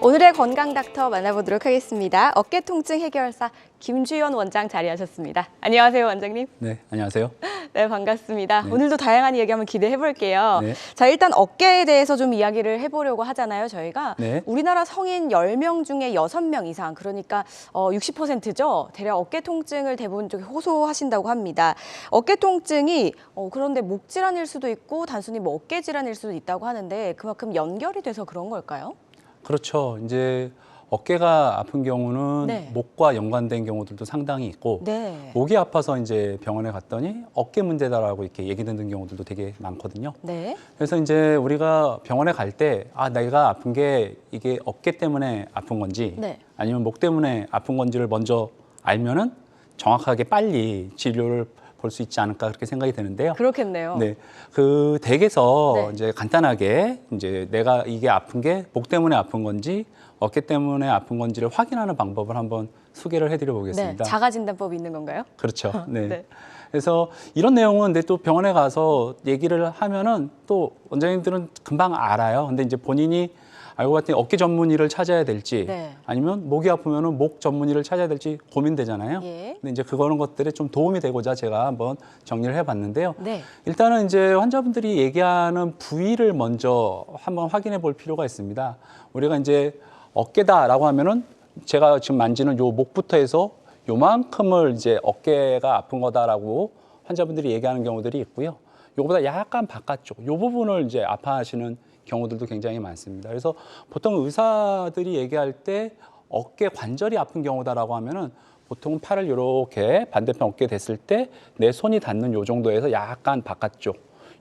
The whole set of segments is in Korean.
오늘의 건강 닥터 만나보도록 하겠습니다. 어깨 통증 해결사 김주연 원장 자리하셨습니다. 안녕하세요, 원장님. 네, 안녕하세요. 네, 반갑습니다. 네. 오늘도 다양한 이야기 한번 기대해 볼게요. 네. 자, 일단 어깨에 대해서 좀 이야기를 해보려고 하잖아요, 저희가. 네. 우리나라 성인 10명 중에 6명 이상, 그러니까 60%죠. 대략 어깨 통증을 대부분 쪽에 호소하신다고 합니다. 어깨 통증이 그런데 목 질환일 수도 있고 단순히 뭐 어깨 질환일 수도 있다고 하는데 그만큼 연결이 돼서 그런 걸까요? 그렇죠. 이제 어깨가 아픈 경우는 네. 목과 연관된 경우들도 상당히 있고 네. 목이 아파서 이제 병원에 갔더니 어깨 문제다라고 이렇게 얘기 듣는 경우들도 되게 많거든요. 네. 그래서 이제 우리가 병원에 갈 때 내가 아픈 게 이게 어깨 때문에 아픈 건지 네. 아니면 목 때문에 아픈 건지를 먼저 알면은 정확하게 빨리 치료를 볼 수 있지 않을까 그렇게 생각이 되는데요. 그렇겠네요. 네, 그 댁에서 네. 이제 간단하게 이제 내가 이게 아픈 게 목 때문에 아픈 건지 어깨 때문에 아픈 건지를 확인하는 방법을 한번 소개를 해드려 네. 보겠습니다. 자가 진단법이 있는 건가요? 그렇죠. 네. 네. 그래서 이런 내용은 근데 또 병원에 가서 얘기를 하면은 또 원장님들은 금방 알아요. 근데 이제 본인이 알고 봤더니 어깨 전문의를 찾아야 될지 네. 아니면 목이 아프면은 목 전문의를 찾아야 될지 고민되잖아요. 예. 근데 이제 그거는 것들에 좀 도움이 되고자 제가 한번 정리를 해봤는데요. 네. 일단은 이제 환자분들이 얘기하는 부위를 먼저 한번 확인해 볼 필요가 있습니다. 우리가 이제 어깨다라고 하면은 제가 지금 만지는 요 목부터 해서 요만큼을 이제 어깨가 아픈 거다라고 환자분들이 얘기하는 경우들이 있고요. 요거보다 약간 바깥쪽, 요 부분을 이제 아파하시는 경우들도 굉장히 많습니다. 그래서 보통 의사들이 얘기할 때 어깨 관절이 아픈 경우다라고 하면은 보통 팔을 이렇게 반대편 어깨 댔을 때 내 손이 닿는 요 정도에서 약간 바깥쪽,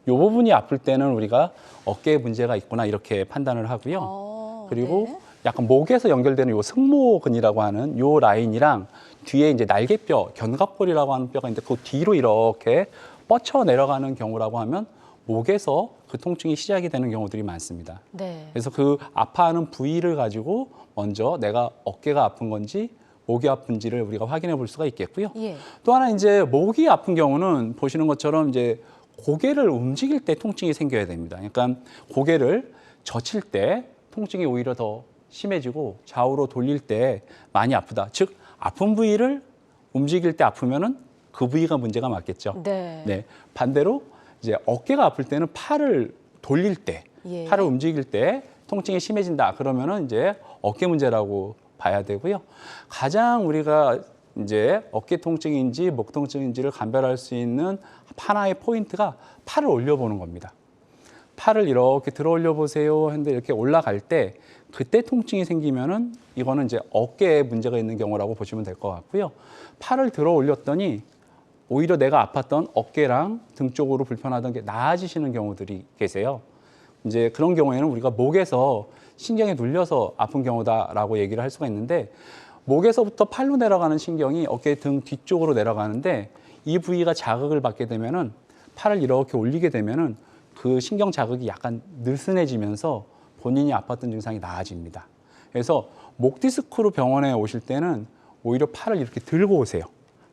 요 부분이 아플 때는 우리가 어깨에 문제가 있구나 이렇게 판단을 하고요. 그리고 네. 약간 목에서 연결되는 요 승모근이라고 하는 요 라인이랑 뒤에 이제 날개뼈, 견갑골이라고 하는 뼈가 있는데 그 뒤로 이렇게 뻗쳐 내려가는 경우라고 하면 목에서 그 통증이 시작이 되는 경우들이 많습니다. 네. 그래서 그 아파하는 부위를 가지고 먼저 내가 어깨가 아픈 건지 목이 아픈지를 우리가 확인해 볼 수가 있겠고요. 예. 또 하나 이제 목이 아픈 경우는 보시는 것처럼 이제 고개를 움직일 때 통증이 생겨야 됩니다. 그러니까 고개를 젖힐 때 통증이 오히려 더 심해지고 좌우로 돌릴 때 많이 아프다. 즉 아픈 부위를 움직일 때 아프면은 그 부위가 문제가 맞겠죠. 네. 네. 반대로 이제 어깨가 아플 때는 팔을 돌릴 때, 예. 팔을 움직일 때 통증이 심해진다. 그러면은 이제 어깨 문제라고 봐야 되고요. 가장 우리가 이제 어깨 통증인지 목 통증인지를 감별할 수 있는 하나의 포인트가 팔을 올려보는 겁니다. 팔을 이렇게 들어 올려 보세요 했는데 이렇게 올라갈 때 그때 통증이 생기면은 이거는 이제 어깨에 문제가 있는 경우라고 보시면 될 것 같고요. 팔을 들어 올렸더니 오히려 내가 아팠던 어깨랑 등 쪽으로 불편하던 게 나아지시는 경우들이 계세요. 이제 그런 경우에는 우리가 목에서 신경이 눌려서 아픈 경우다라고 얘기를 할 수가 있는데 목에서부터 팔로 내려가는 신경이 어깨 등 뒤쪽으로 내려가는데 이 부위가 자극을 받게 되면은 팔을 이렇게 올리게 되면은 그 신경 자극이 약간 느슨해지면서 본인이 아팠던 증상이 나아집니다. 그래서 목 디스크로 병원에 오실 때는 오히려 팔을 이렇게 들고 오세요.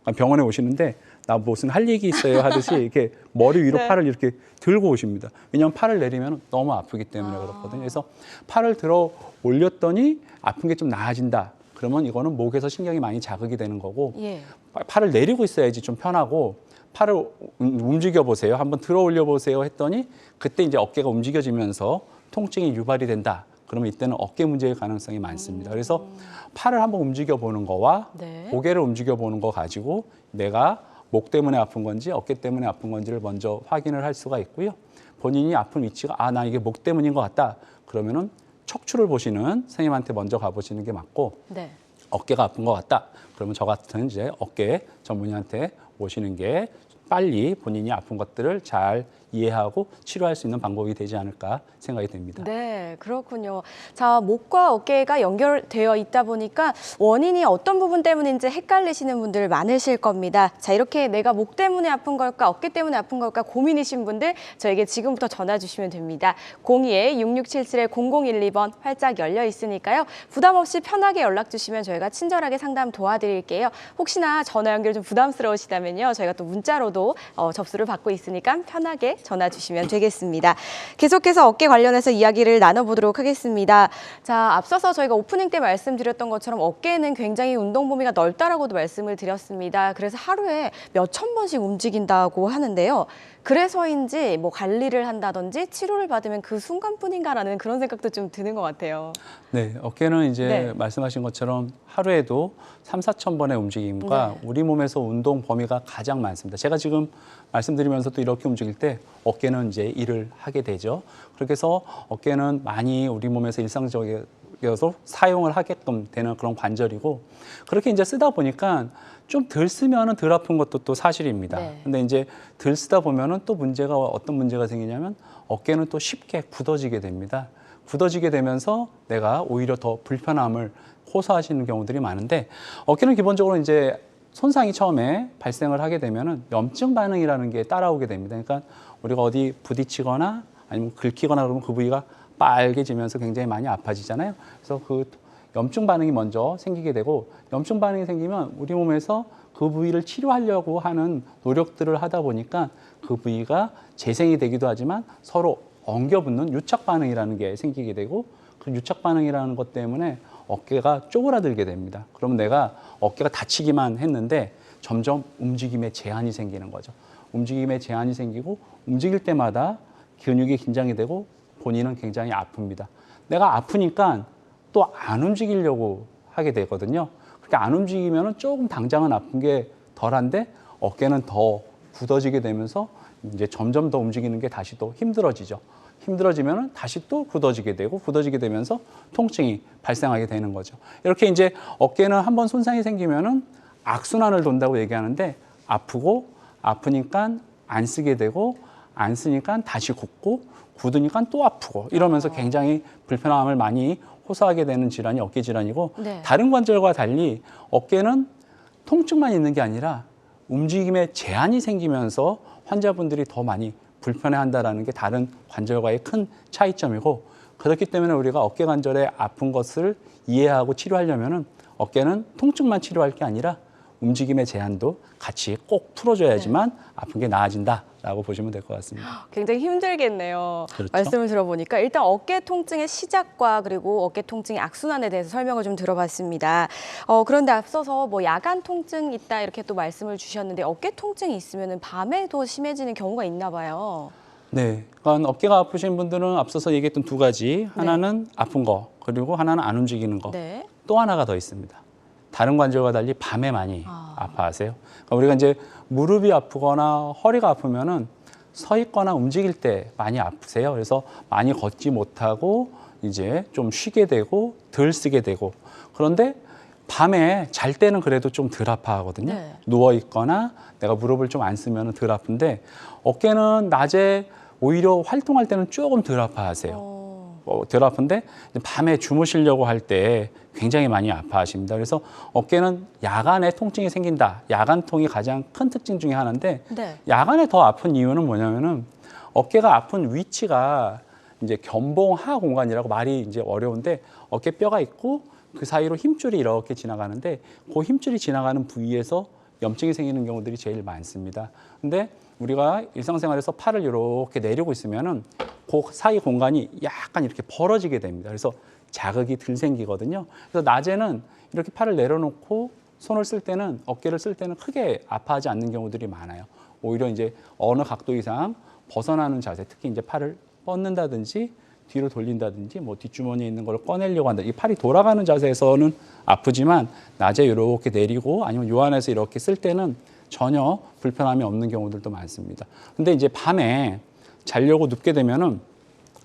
그러니까 병원에 오시는데 나 무슨 할 얘기 있어요 하듯이 이렇게 머리 위로 네. 팔을 이렇게 들고 오십니다. 왜냐하면 팔을 내리면 너무 아프기 때문에 그렇거든요. 그래서 팔을 들어 올렸더니 아픈 게 좀 나아진다. 그러면 이거는 목에서 신경이 많이 자극이 되는 거고 예. 팔을 내리고 있어야지 좀 편하고 팔을 움직여 보세요. 한번 들어 올려 보세요 했더니 그때 이제 어깨가 움직여지면서 통증이 유발이 된다. 그러면 이때는 어깨 문제일 가능성이 많습니다. 그래서 팔을 한번 움직여 보는 거와 네. 고개를 움직여 보는 거 가지고 내가 목 때문에 아픈 건지 어깨 때문에 아픈 건지를 먼저 확인을 할 수가 있고요. 본인이 아픈 위치가 나 이게 목 때문인 것 같다. 그러면은 척추를 보시는 선생님한테 먼저 가보시는 게 맞고 네. 어깨가 아픈 것 같다. 그러면 저 같은 이제 어깨 전문의한테 오시는 게 빨리 본인이 아픈 것들을 잘 이해하고 치료할 수 있는 방법이 되지 않을까 생각이 됩니다. 네, 그렇군요. 자, 목과 어깨가 연결되어 있다 보니까 원인이 어떤 부분 때문인지 헷갈리시는 분들 많으실 겁니다. 자, 이렇게 내가 목 때문에 아픈 걸까, 어깨 때문에 아픈 걸까 고민이신 분들 저에게 지금부터 전화 주시면 됩니다. 02-6677-0012번 활짝 열려 있으니까요. 부담 없이 편하게 연락 주시면 저희가 친절하게 상담 도와드릴게요. 혹시나 전화 연결 좀 부담스러우시다면요. 저희가 또 문자로도 전화도 접수를 받고 있으니까 편하게 전화 주시면 되겠습니다. 계속해서 어깨 관련해서 이야기를 나눠보도록 하겠습니다. 자, 앞서서 저희가 오프닝 때 말씀드렸던 것처럼 어깨는 굉장히 운동 범위가 넓다라고도 말씀을 드렸습니다. 그래서 하루에 몇천 번씩 움직인다고 하는데요. 그래서인지 뭐 관리를 한다든지 치료를 받으면 그 순간뿐인가라는 그런 생각도 좀 드는 것 같아요. 네, 어깨는 이제 네. 말씀하신 것처럼 하루에도 3,4천 번의 움직임과 네. 우리 몸에서 운동 범위가 가장 많습니다. 제가 지금 말씀드리면서 또 이렇게 움직일 때 어깨는 이제 일을 하게 되죠. 그렇게 해서 어깨는 많이 우리 몸에서 일상적이어서 사용을 하게끔 되는 그런 관절이고, 그렇게 이제 쓰다 보니까 좀 덜 쓰면은 덜 아픈 것도 또 사실입니다. 네. 근데 이제 덜 쓰다 보면은 또 어떤 문제가 생기냐면 어깨는 또 쉽게 굳어지게 됩니다. 굳어지게 되면서 내가 오히려 더 불편함을 호소하시는 경우들이 많은데, 어깨는 기본적으로 이제 손상이 처음에 발생을 하게 되면은 염증 반응이라는 게 따라오게 됩니다. 그러니까 우리가 어디 부딪히거나 아니면 긁히거나 그러면 그 부위가 빨개지면서 굉장히 많이 아파지잖아요. 그래서 그 염증 반응이 먼저 생기게 되고, 염증 반응이 생기면 우리 몸에서 그 부위를 치료하려고 하는 노력들을 하다 보니까 그 부위가 재생이 되기도 하지만 서로 엉겨붙는 유착 반응이라는 게 생기게 되고, 그 유착 반응이라는 것 때문에 어깨가 쪼그라들게 됩니다. 그러면 내가 어깨가 다치기만 했는데 점점 움직임에 제한이 생기는 거죠. 움직임에 제한이 생기고 움직일 때마다 근육이 긴장이 되고 본인은 굉장히 아픕니다. 내가 아프니까 또 안 움직이려고 하게 되거든요. 그렇게 안 움직이면 조금 당장은 아픈 게 덜한데 어깨는 더 굳어지게 되면서 이제 점점 더 움직이는 게 다시 또 힘들어지죠. 힘들어지면 다시 또 굳어지게 되고, 굳어지게 되면서 통증이 발생하게 되는 거죠. 이렇게 이제 어깨는 한번 손상이 생기면은 악순환을 돈다고 얘기하는데, 아프고 아프니까 안 쓰게 되고, 안 쓰니까 다시 굳고, 굳으니까 또 아프고, 이러면서 굉장히 불편함을 많이 호소하게 되는 질환이 어깨 질환이고, 네. 다른 관절과 달리 어깨는 통증만 있는 게 아니라 움직임에 제한이 생기면서 환자분들이 더 많이 불편해한다라는 게 다른 관절과의 큰 차이점이고, 그렇기 때문에 우리가 어깨 관절의 아픈 것을 이해하고 치료하려면은 어깨는 통증만 치료할 게 아니라 움직임의 제한도 같이 꼭 풀어줘야지만 아픈 게 나아진다라고 보시면 될 것 같습니다. 굉장히 힘들겠네요. 그렇죠. 말씀을 들어보니까 일단 어깨 통증의 시작과 그리고 어깨 통증의 악순환에 대해서 설명을 좀 들어봤습니다. 그런데 앞서서 뭐 야간 통증 있다 이렇게 또 말씀을 주셨는데, 어깨 통증이 있으면 밤에 더 심해지는 경우가 있나 봐요. 네, 그러니까 어깨가 아프신 분들은 앞서서 얘기했던 두 가지, 하나는 아픈 거, 그리고 하나는 안 움직이는 거. 네. 또 하나가 더 있습니다. 다른 관절과 달리 밤에 많이 아파하세요. 그러니까 우리가 이제 무릎이 아프거나 허리가 아프면은 서 있거나 움직일 때 많이 아프세요. 그래서 많이 걷지 못하고 이제 좀 쉬게 되고 덜 쓰게 되고, 그런데 밤에 잘 때는 그래도 좀 덜 아파하거든요. 네. 누워 있거나 내가 무릎을 좀 안 쓰면 덜 아픈데, 어깨는 낮에 오히려 활동할 때는 조금 덜 아파하세요. 덜 아픈데 밤에 주무시려고 할 때 굉장히 많이 아파하십니다. 그래서 어깨는 야간에 통증이 생긴다. 야간통이 가장 큰 특징 중에 하나인데, 네. 야간에 더 아픈 이유는 뭐냐면은 어깨가 아픈 위치가 이제 견봉하 공간이라고 말이 이제 어려운데, 어깨뼈가 있고 그 사이로 힘줄이 이렇게 지나가는데, 그 힘줄이 지나가는 부위에서 염증이 생기는 경우들이 제일 많습니다. 근데 우리가 일상생활에서 팔을 이렇게 내리고 있으면은 그 사이 공간이 약간 이렇게 벌어지게 됩니다. 그래서 자극이 덜 생기거든요. 그래서 낮에는 이렇게 팔을 내려놓고 손을 쓸 때는, 어깨를 쓸 때는 크게 아파하지 않는 경우들이 많아요. 오히려 이제 어느 각도 이상 벗어나는 자세, 특히 이제 팔을 뻗는다든지 뒤로 돌린다든지 뭐 뒷주머니에 있는 걸 꺼내려고 한다. 이 팔이 돌아가는 자세에서는 아프지만 낮에 이렇게 내리고 아니면 요 안에서 이렇게 쓸 때는 전혀 불편함이 없는 경우들도 많습니다. 근데 이제 밤에 자려고 눕게 되면은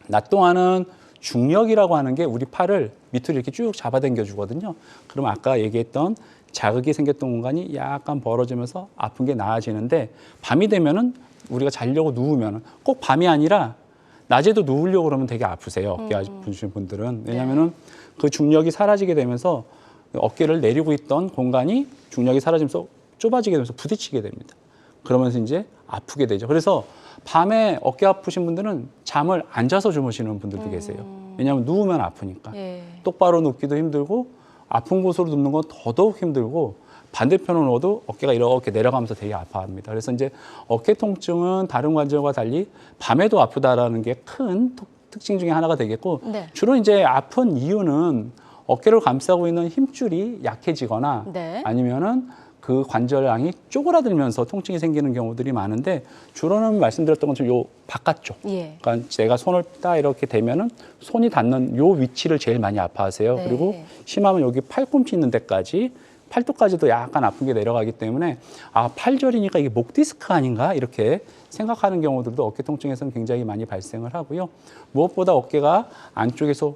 낮 동안은 중력이라고 하는 게 우리 팔을 밑으로 이렇게 쭉 잡아당겨 주거든요. 그럼 아까 얘기했던 자극이 생겼던 공간이 약간 벌어지면서 아픈 게 나아지는데, 밤이 되면은 우리가 자려고 누우면은 꼭 밤이 아니라 낮에도 누우려고 그러면 되게 아프세요. 어깨 아프신 분들은. 왜냐면은 그 중력이 사라지게 되면서 어깨를 내리고 있던 공간이 중력이 사라지면서 좁아지게 되면서 부딪히게 됩니다. 그러면서 이제 아프게 되죠. 그래서 밤에 어깨 아프신 분들은 잠을 앉아서 주무시는 분들도 계세요. 왜냐하면 누우면 아프니까. 예. 똑바로 눕기도 힘들고 아픈 곳으로 눕는 건 더더욱 힘들고, 반대편으로도 어깨가 이렇게 내려가면서 되게 아파합니다. 그래서 이제 어깨 통증은 다른 관절과 달리 밤에도 아프다라는 게 큰 특징 중에 하나가 되겠고 네. 주로 이제 아픈 이유는 어깨를 감싸고 있는 힘줄이 약해지거나 네. 아니면은 그 관절량이 쪼그라들면서 통증이 생기는 경우들이 많은데 주로는 말씀드렸던 것처럼 요 바깥쪽. 예. 그러니까 제가 손을 딱 이렇게 대면은 손이 닿는 요 위치를 제일 많이 아파하세요. 네. 그리고 심하면 여기 팔꿈치 있는 데까지 팔뚝까지도 약간 아픈 게 내려가기 때문에 아 팔절이니까 이게 목 디스크 아닌가 이렇게 생각하는 경우들도 어깨 통증에서는 굉장히 많이 발생을 하고요. 무엇보다 어깨가 안쪽에서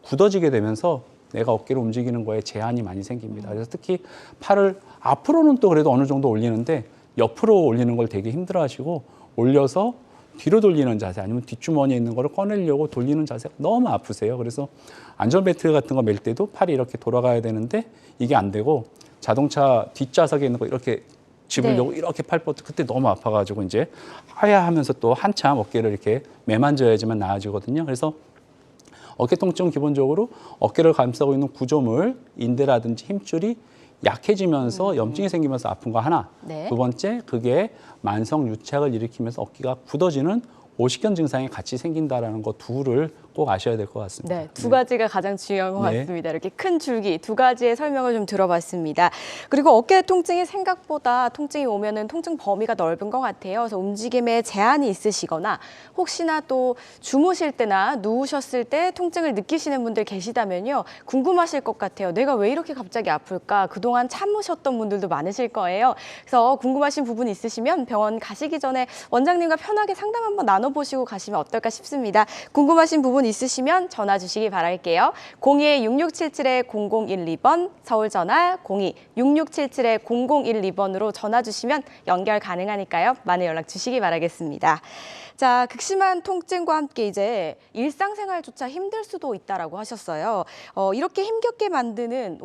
굳어지게 되면서 내가 어깨를 움직이는 거에 제한이 많이 생깁니다. 그래서 특히 팔을 앞으로는 또 그래도 어느 정도 올리는데 옆으로 올리는 걸 되게 힘들어하시고 올려서 뒤로 돌리는 자세 아니면 뒷주머니에 있는 거를 꺼내려고 돌리는 자세가 너무 아프세요. 그래서 안전벨트 같은 거 맬 때도 팔이 이렇게 돌아가야 되는데 이게 안 되고 자동차 뒷좌석에 있는 거 이렇게 집으려고 이렇게 팔 뻗고 그때 너무 아파가지고 이제 하야 하면서 또 한참 어깨를 이렇게 매만져야지만 나아지거든요. 그래서 어깨 통증은 기본적으로 어깨를 감싸고 있는 구조물, 인대라든지 힘줄이 약해지면서 염증이 생기면서 아픈 거 하나. 네. 두 번째, 그게 만성 유착을 일으키면서 어깨가 굳어지는 오십견 증상이 같이 생긴다라는 거 둘을 꼭 아셔야 될 것 같습니다. 네, 두 가지가 가장 중요한 것 네. 같습니다. 이렇게 큰 줄기 두 가지의 설명을 좀 들어봤습니다. 그리고 어깨 통증이 생각보다 통증이 오면은 통증 범위가 넓은 것 같아요. 그래서 움직임에 제한이 있으시거나 혹시나 또 주무실 때나 누우셨을 때 통증을 느끼시는 분들 계시다면요. 궁금하실 것 같아요. 내가 왜 이렇게 갑자기 아플까? 그동안 참으셨던 분들도 많으실 거예요. 그래서 궁금하신 부분 있으시면 병원 가시기 전에 원장님과 편하게 상담 한번 나눠보시고 가시면 어떨까 싶습니다. 궁금하신 부분 있으시면 전화 주시기 바랄게요. 02-6677-0012번, 서울 전화 02-6677-0012번으로 전화 주시면 연결 가능하니까요. 많은 연락 주시기 바라겠습니다. 자, 극심한 통증과 함께 이제 일상생활조차 힘들 수도 있다라고 하셨어요. 이렇게 힘겹게 만드는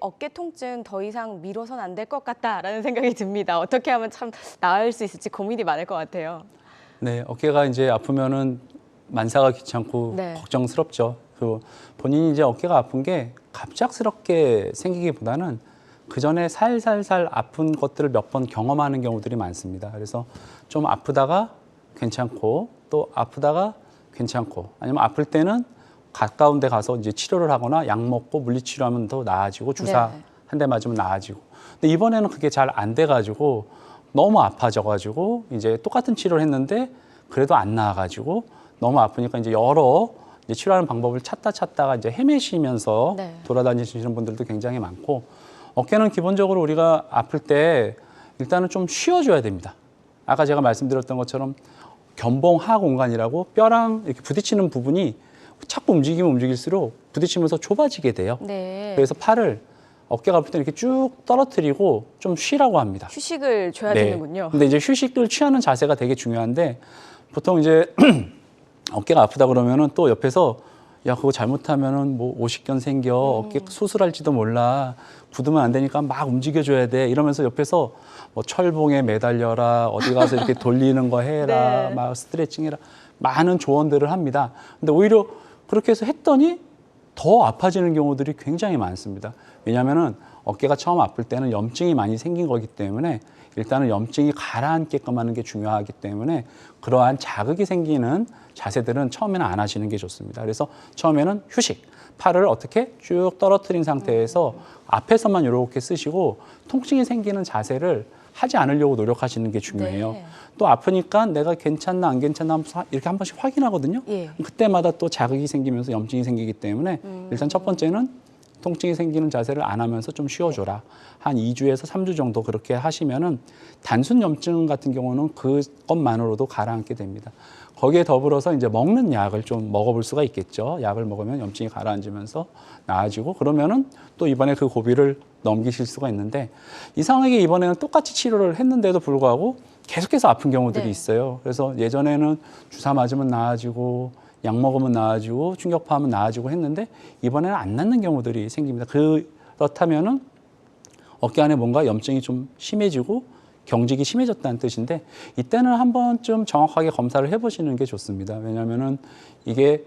어깨 통증 더 이상 미뤄선 안 될 것 같다라는 생각이 듭니다. 어떻게 하면 참 나을 수 있을지 고민이 많을 것 같아요. 네, 어깨가 이제 아프면은 만사가 귀찮고 네. 걱정스럽죠. 그 본인이 이제 어깨가 아픈 게 갑작스럽게 생기기보다는 그 전에 살살살 아픈 것들을 몇 번 경험하는 경우들이 많습니다. 그래서 좀 아프다가 괜찮고 또 아프다가 괜찮고 아니면 아플 때는 가까운 데 가서 이제 치료를 하거나 약 먹고 물리치료하면 더 나아지고 주사 네. 한 대 맞으면 나아지고. 근데 이번에는 그게 잘 안 돼가지고 너무 아파져가지고 이제 똑같은 치료를 했는데 그래도 안 나아가지고 너무 아프니까 이제 여러 이제 치료하는 방법을 찾다가 이제 헤매시면서 네. 돌아다니시는 분들도 굉장히 많고 어깨는 기본적으로 우리가 아플 때 일단은 좀 쉬어줘야 됩니다. 아까 제가 말씀드렸던 것처럼 견봉하 공간이라고 뼈랑 이렇게 부딪히는 부분이 자꾸 움직이면 움직일수록 부딪히면서 좁아지게 돼요. 네. 그래서 팔을 어깨가 아플 때 이렇게 쭉 떨어뜨리고 좀 쉬라고 합니다. 휴식을 줘야 네. 되는군요. 근데 이제 휴식을 취하는 자세가 되게 중요한데 보통 이제 어깨가 아프다 그러면은 또 옆에서 야 그거 잘못하면은 뭐 오십견 생겨 어깨 수술할지도 몰라 굳으면 안 되니까 막 움직여줘야 돼 이러면서 옆에서 뭐 철봉에 매달려라 어디 가서 이렇게 돌리는 거 해라 네. 막 스트레칭해라 많은 조언들을 합니다. 근데 오히려 그렇게 해서 했더니 더 아파지는 경우들이 굉장히 많습니다. 왜냐하면은 어깨가 처음 아플 때는 염증이 많이 생긴 거기 때문에 일단은 염증이 가라앉게끔 하는 게 중요하기 때문에 그러한 자극이 생기는 자세들은 처음에는 안 하시는 게 좋습니다. 그래서 처음에는 휴식, 팔을 어떻게 쭉 떨어뜨린 상태에서 앞에서만 이렇게 쓰시고 통증이 생기는 자세를 하지 않으려고 노력하시는 게 중요해요. 네. 또 아프니까 내가 괜찮나 안 괜찮나 이렇게 한 번씩 확인하거든요. 예. 그때마다 또 자극이 생기면서 염증이 생기기 때문에 일단 첫 번째는 통증이 생기는 자세를 안 하면서 좀 쉬어줘라. 한 2주에서 3주 정도 그렇게 하시면은 단순 염증 같은 경우는 그것만으로도 가라앉게 됩니다. 거기에 더불어서 이제 먹는 약을 좀 먹어볼 수가 있겠죠. 약을 먹으면 염증이 가라앉으면서 나아지고 그러면은 또 이번에 그 고비를 넘기실 수가 있는데 이상하게 이번에는 똑같이 치료를 했는데도 불구하고 계속해서 아픈 경우들이 네. 있어요. 그래서 예전에는 주사 맞으면 나아지고 약 먹으면 나아지고 충격파하면 나아지고 했는데 이번에는 안 낫는 경우들이 생깁니다. 그렇다면은 어깨 안에 뭔가 염증이 좀 심해지고 경직이 심해졌다는 뜻인데 이때는 한 번쯤 정확하게 검사를 해보시는 게 좋습니다. 왜냐하면은 이게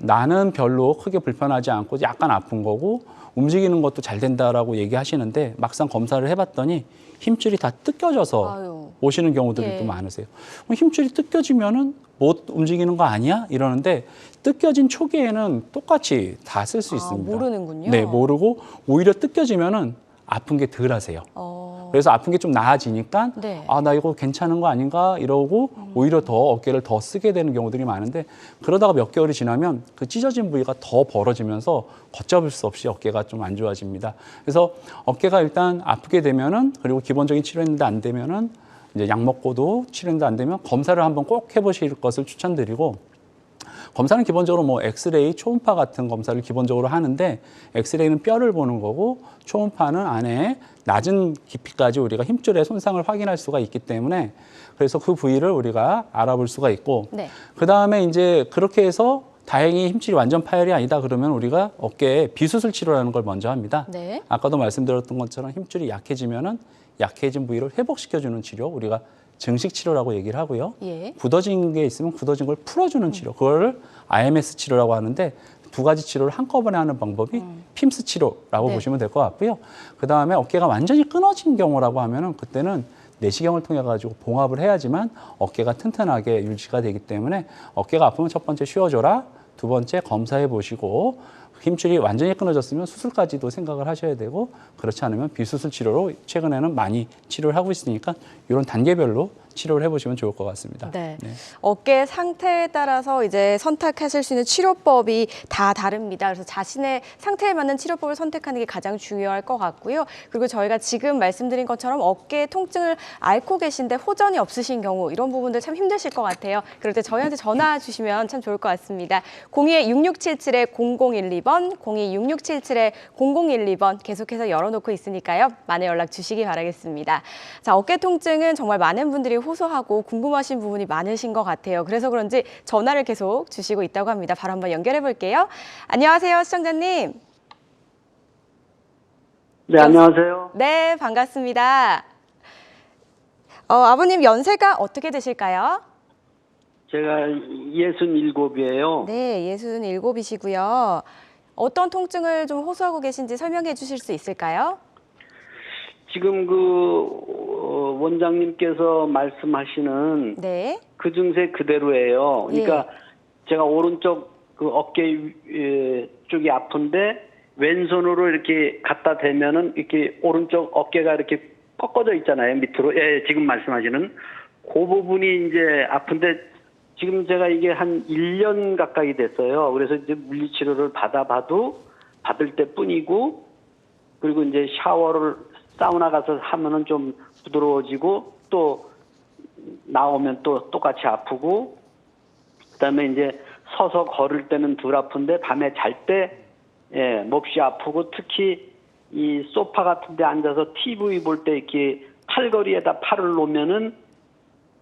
나는 별로 크게 불편하지 않고 약간 아픈 거고 움직이는 것도 잘 된다라고 얘기하시는데 막상 검사를 해봤더니 힘줄이 다 뜯겨져서 아유. 오시는 경우들이 예. 또 많으세요. 힘줄이 뜯겨지면은 못 움직이는 거 아니야? 이러는데 뜯겨진 초기에는 똑같이 다 쓸 수 있습니다. 모르는군요. 네, 모르고 오히려 뜯겨지면은 아픈 게 덜 하세요. 그래서 아픈 게 좀 나아지니까 네. 아, 나 이거 괜찮은 거 아닌가 이러고 오히려 더 어깨를 더 쓰게 되는 경우들이 많은데 그러다가 몇 개월이 지나면 그 찢어진 부위가 더 벌어지면서 걷잡을 수 없이 어깨가 좀 안 좋아집니다. 그래서 어깨가 일단 아프게 되면은 그리고 기본적인 치료했는데 안 되면은 이제 약 먹고도 치료했는데 안 되면 검사를 한번 꼭 해보실 것을 추천드리고 검사는 기본적으로 뭐 엑스레이, 초음파 같은 검사를 기본적으로 하는데 엑스레이는 뼈를 보는 거고 초음파는 안에 낮은 깊이까지 우리가 힘줄의 손상을 확인할 수가 있기 때문에 그래서 그 부위를 우리가 알아볼 수가 있고 네. 그다음에 이제 그렇게 해서 다행히 힘줄이 완전 파열이 아니다 그러면 우리가 어깨에 비수술 치료라는 걸 먼저 합니다. 네. 아까도 말씀드렸던 것처럼 힘줄이 약해지면은 약해진 부위를 회복시켜주는 치료 우리가 증식 치료라고 얘기를 하고요. 예. 굳어진 게 있으면 굳어진 걸 풀어주는 치료. 그걸 IMS 치료라고 하는데 두 가지 치료를 한꺼번에 하는 방법이 핌스 치료라고 네. 보시면 될 것 같고요. 그다음에 어깨가 완전히 끊어진 경우라고 하면은 그때는 내시경을 통해 가지고 봉합을 해야지만 어깨가 튼튼하게 유지가 되기 때문에 어깨가 아프면 첫 번째 쉬어줘라. 두 번째 검사해 보시고 힘줄이 완전히 끊어졌으면 수술까지도 생각을 하셔야 되고 그렇지 않으면 비수술 치료로 최근에는 많이 치료를 하고 있으니까 이런 단계별로 치료를 해보시면 좋을 것 같습니다. 네. 어깨 상태에 따라서 이제 선택하실 수 있는 치료법이 다 다릅니다. 그래서 자신의 상태에 맞는 치료법을 선택하는 게 가장 중요할 것 같고요. 그리고 저희가 지금 말씀드린 것처럼 어깨 통증을 앓고 계신데 호전이 없으신 경우 이런 부분들 참 힘드실 것 같아요. 그럴 때 저희한테 전화 주시면 참 좋을 것 같습니다. 02-6677-0012번, 02-6677-0012번 계속해서 열어놓고 있으니까요. 많은 연락 주시기 바라겠습니다. 자, 어깨 통증은 정말 많은 분들이 호소하고 궁금하신 부분이 많으신 것 같아요. 그래서 그런지 전화를 계속 주시고 있다고 합니다. 바로 한번 연결해 볼게요. 안녕하세요, 시청자님. 네, 안녕하세요. 네, 반갑습니다. 아버님 연세가 어떻게 되실까요? 제가 67이에요. 네, 67이시고요. 어떤 통증을 좀 호소하고 계신지 설명해 주실 수 있을까요? 지금 원장님께서 말씀하시는 네. 그 증세 그대로예요. 그러니까 예. 제가 오른쪽 그 어깨 쪽이 아픈데 왼손으로 이렇게 갖다 대면은 이렇게 오른쪽 어깨가 이렇게 꺾어져 있잖아요. 밑으로. 예, 지금 말씀하시는 그 부분이 이제 아픈데 지금 제가 이게 한 1년 가까이 됐어요. 그래서 이제 물리치료를 받을 때뿐이고 그리고 이제 샤워를 사우나 가서 하면은 좀 부드러워지고 또 나오면 또 똑같이 아프고 그다음에 이제 서서 걸을 때는 덜 아픈데 밤에 잘 때 예, 몹시 아프고 특히 이 소파 같은 데 앉아서 TV 볼 때 이렇게 팔걸이에다 팔을 놓으면은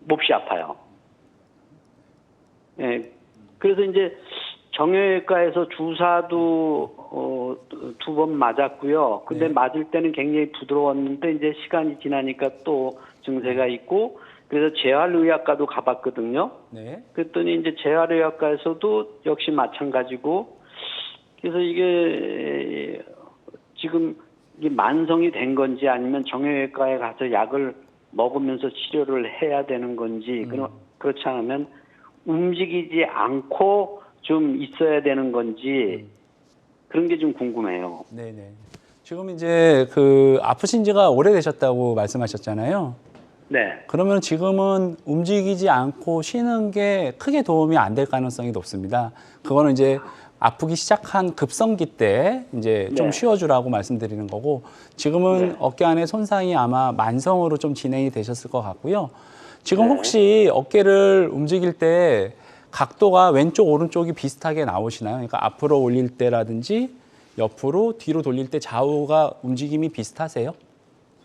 몹시 아파요. 예. 그래서 이제 정형외과에서 주사도 2번 맞았고요. 근데 네. 맞을 때는 굉장히 부드러웠는데 이제 시간이 지나니까 또 증세가 있고 그래서 재활의학과도 가봤거든요. 네. 그랬더니 이제 재활의학과에서도 역시 마찬가지고 그래서 이게 지금 이게 만성이 된 건지 아니면 정형외과에 가서 약을 먹으면서 치료를 해야 되는 건지 그렇지 않으면 움직이지 않고 좀 있어야 되는 건지 그런 게 좀 궁금해요. 네네. 지금 이제 그 아프신 지가 오래되셨다고 말씀하셨잖아요. 네. 그러면 지금은 움직이지 않고 쉬는 게 크게 도움이 안 될 가능성이 높습니다. 그거는 이제 아프기 시작한 급성기 때 이제 좀 네. 쉬어주라고 말씀드리는 거고 지금은 네. 어깨 안에 손상이 아마 만성으로 좀 진행이 되셨을 것 같고요. 지금 네. 혹시 어깨를 움직일 때 각도가 왼쪽 오른쪽이 비슷하게 나오시나요? 그러니까 앞으로 올릴 때라든지 옆으로 뒤로 돌릴 때 좌우가 움직임이 비슷하세요?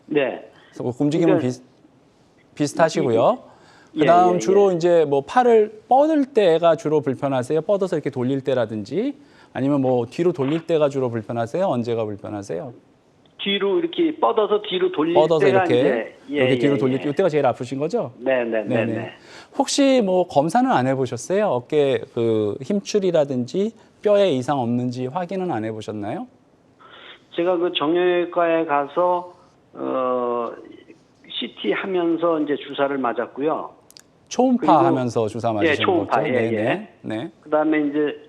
네. 그래서 움직임은 그러니까 비슷하시고요. 예, 그다음 예, 주로 예. 이제 뭐 팔을 뻗을 때가 주로 불편하세요? 뻗어서 이렇게 돌릴 때라든지 아니면 뭐 뒤로 돌릴 때가 주로 불편하세요? 언제가 불편하세요? 뒤로 이렇게 뻗어서 뒤로 돌릴 뻗어서 때가 이렇게 이제 이렇게 뒤로 돌릴 때 이때가 제일 아프신 거죠? 네네네. 혹시 뭐 검사는 안 해보셨어요? 어깨 그 힘줄이라든지 뼈에 이상 없는지 확인은 안 해보셨나요? 제가 그 정형외과에 가서 CT 하면서 이제 주사를 맞았고요. 초음파 그리고- 하면서 주사 맞으신 초음파, 거죠? 예, 네네. 예. 네. 그다음에 이제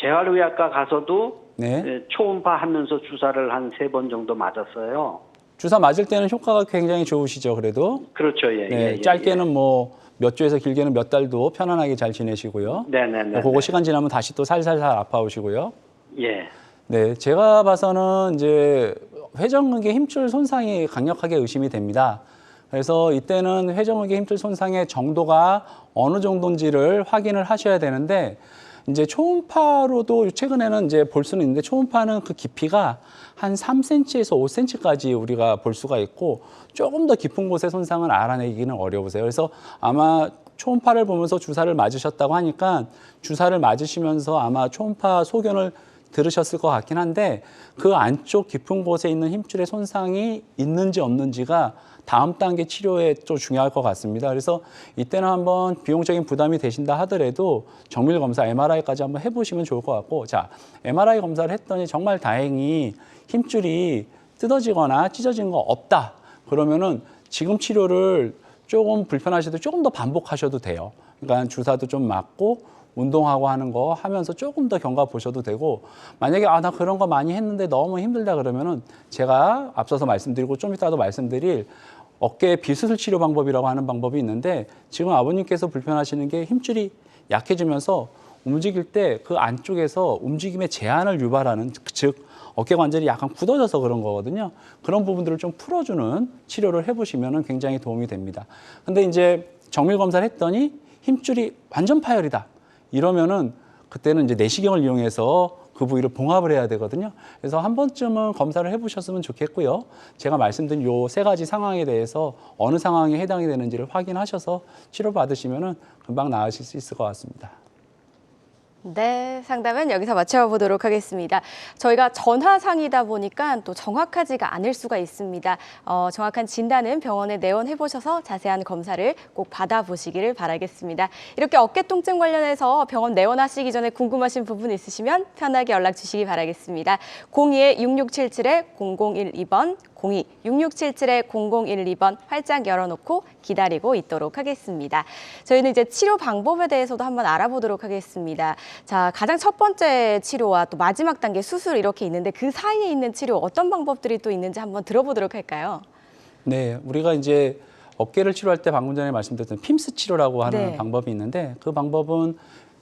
재활의학과 가서도 네. 초음파 하면서 주사를 한 3번 정도 맞았어요. 주사 맞을 때는 효과가 굉장히 좋으시죠, 그래도? 그렇죠, 예. 네. 예, 짧게는 뭐 몇 주에서 길게는 몇 달도 편안하게 잘 지내시고요. 네네네. 그거 시간 지나면 다시 또 살살살 아파오시고요. 예. 네, 제가 봐서는 이제 회전근개 힘줄 손상이 강력하게 의심이 됩니다. 그래서 이때는 회전근개 힘줄 손상의 정도가 어느 정도인지를 확인을 하셔야 되는데, 이제 초음파로도 최근에는 이제 볼 수는 있는데, 초음파는 그 깊이가 한 3cm에서 5cm까지 우리가 볼 수가 있고, 조금 더 깊은 곳의 손상은 알아내기는 어려우세요. 그래서 아마 초음파를 보면서 주사를 맞으셨다고 하니까 주사를 맞으시면서 아마 초음파 소견을 들으셨을 것 같긴 한데, 그 안쪽 깊은 곳에 있는 힘줄의 손상이 있는지 없는지가 다음 단계 치료에 좀 중요할 것 같습니다. 그래서 이때는 한번 비용적인 부담이 되신다 하더라도 정밀 검사, MRI까지 한번 해보시면 좋을 것 같고, 자, MRI 검사를 했더니 정말 다행히 힘줄이 뜯어지거나 찢어진 거 없다. 그러면은 지금 치료를 조금 불편하셔도 조금 더 반복하셔도 돼요. 그러니까 주사도 좀 맞고 운동하고 하는 거 하면서 조금 더 경과 보셔도 되고, 만약에 나 그런 거 많이 했는데 너무 힘들다 그러면은 제가 앞서서 말씀드리고 좀 이따도 말씀드릴 어깨 비수술 치료 방법이라고 하는 방법이 있는데, 지금 아버님께서 불편하시는 게 힘줄이 약해지면서 움직일 때 그 안쪽에서 움직임의 제한을 유발하는, 즉 어깨 관절이 약간 굳어져서 그런 거거든요. 그런 부분들을 좀 풀어주는 치료를 해보시면 굉장히 도움이 됩니다. 근데 이제 정밀 검사를 했더니 힘줄이 완전 파열이다. 이러면은 그때는 이제 내시경을 이용해서 그 부위를 봉합을 해야 되거든요. 그래서 한 번쯤은 검사를 해보셨으면 좋겠고요. 제가 말씀드린 요 3가지 상황에 대해서 어느 상황에 해당이 되는지를 확인하셔서 치료받으시면은 금방 나으실 수 있을 것 같습니다. 네, 상담은 여기서 마쳐보도록 하겠습니다. 저희가 전화상이다 보니까 또 정확하지가 않을 수가 있습니다. 정확한 진단은 병원에 내원해보셔서 자세한 검사를 꼭 받아보시기를 바라겠습니다. 이렇게 어깨 통증 관련해서 병원 내원하시기 전에 궁금하신 부분 있으시면 편하게 연락 주시기 바라겠습니다. 02-6677-0012번, 02-6677-0012번 활짝 열어놓고 기다리고 있도록 하겠습니다. 저희는 이제 치료 방법에 대해서도 한번 알아보도록 하겠습니다. 자, 가장 첫 번째 치료와 또 마지막 단계 수술 이렇게 있는데, 그 사이에 있는 치료 어떤 방법들이 또 있는지 한번 들어보도록 할까요? 네, 우리가 이제 어깨를 치료할 때 방금 전에 말씀드렸던 핌스 치료라고 하는 네. 방법이 있는데, 그 방법은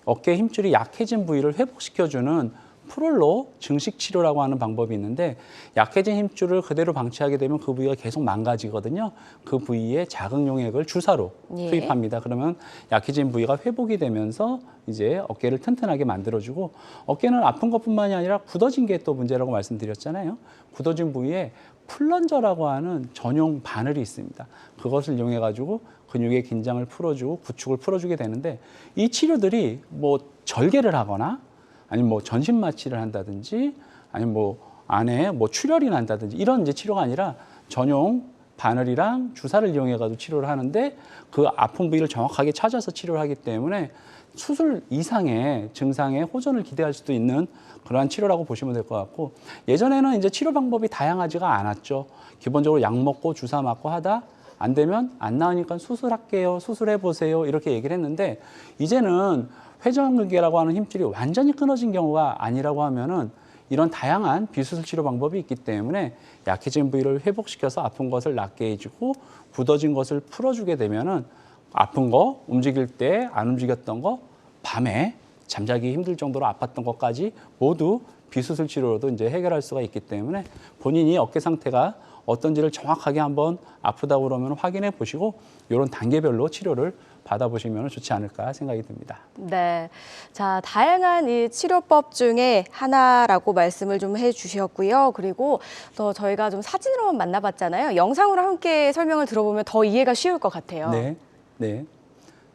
어깨 힘줄이 약해진 부위를 회복시켜주는 프롤로 증식 치료라고 하는 방법이 있는데, 약해진 힘줄을 그대로 방치하게 되면 그 부위가 계속 망가지거든요. 그 부위에 자극 용액을 주사로 예. 투입합니다. 그러면 약해진 부위가 회복이 되면서 이제 어깨를 튼튼하게 만들어주고, 어깨는 아픈 것뿐만이 아니라 굳어진 게 또 문제라고 말씀드렸잖아요. 굳어진 부위에 플런저라고 하는 전용 바늘이 있습니다. 그것을 이용해 가지고 근육의 긴장을 풀어주고 구축을 풀어주게 되는데, 이 치료들이 뭐 절개를 하거나 아니면 뭐 전신 마취를 한다든지 아니면 뭐 안에 뭐 출혈이 난다든지 이런 이제 치료가 아니라 전용 바늘이랑 주사를 이용해 가지고 치료를 하는데, 그 아픈 부위를 정확하게 찾아서 치료를 하기 때문에 수술 이상의 증상에 호전을 기대할 수도 있는 그러한 치료라고 보시면 될 것 같고, 예전에는 이제 치료 방법이 다양하지가 않았죠. 기본적으로 약 먹고 주사 맞고 하다 안 되면 안 나으니까 수술할게요, 수술해 보세요 이렇게 얘기를 했는데, 이제는 회전근개라고 하는 힘줄이 완전히 끊어진 경우가 아니라고 하면은 이런 다양한 비수술 치료 방법이 있기 때문에 약해진 부위를 회복시켜서 아픈 것을 낫게 해주고 굳어진 것을 풀어주게 되면은 아픈 거, 움직일 때 안 움직였던 거, 밤에 잠자기 힘들 정도로 아팠던 것까지 모두 비수술 치료로도 이제 해결할 수가 있기 때문에 본인이 어깨 상태가 어떤지를 정확하게 한번 아프다고 그러면 확인해 보시고 이런 단계별로 치료를 받아보시면 좋지 않을까 생각이 듭니다. 네, 자, 다양한 이 치료법 중에 하나라고 말씀을 좀 해주셨고요. 그리고 또 저희가 좀 사진으로만 만나봤잖아요. 영상으로 함께 설명을 들어보면 더 이해가 쉬울 것 같아요. 네, 네.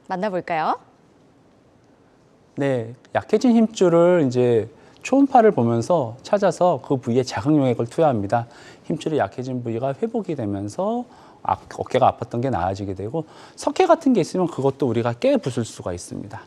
만나볼까요? 네, 약해진 힘줄을 이제 초음파를 보면서 찾아서 그 부위에 자극 용액을 투여합니다. 힘줄이 약해진 부위가 회복이 되면서 어깨가 아팠던 게 나아지게 되고, 석회 같은 게 있으면 그것도 우리가 깨 부술 수가 있습니다.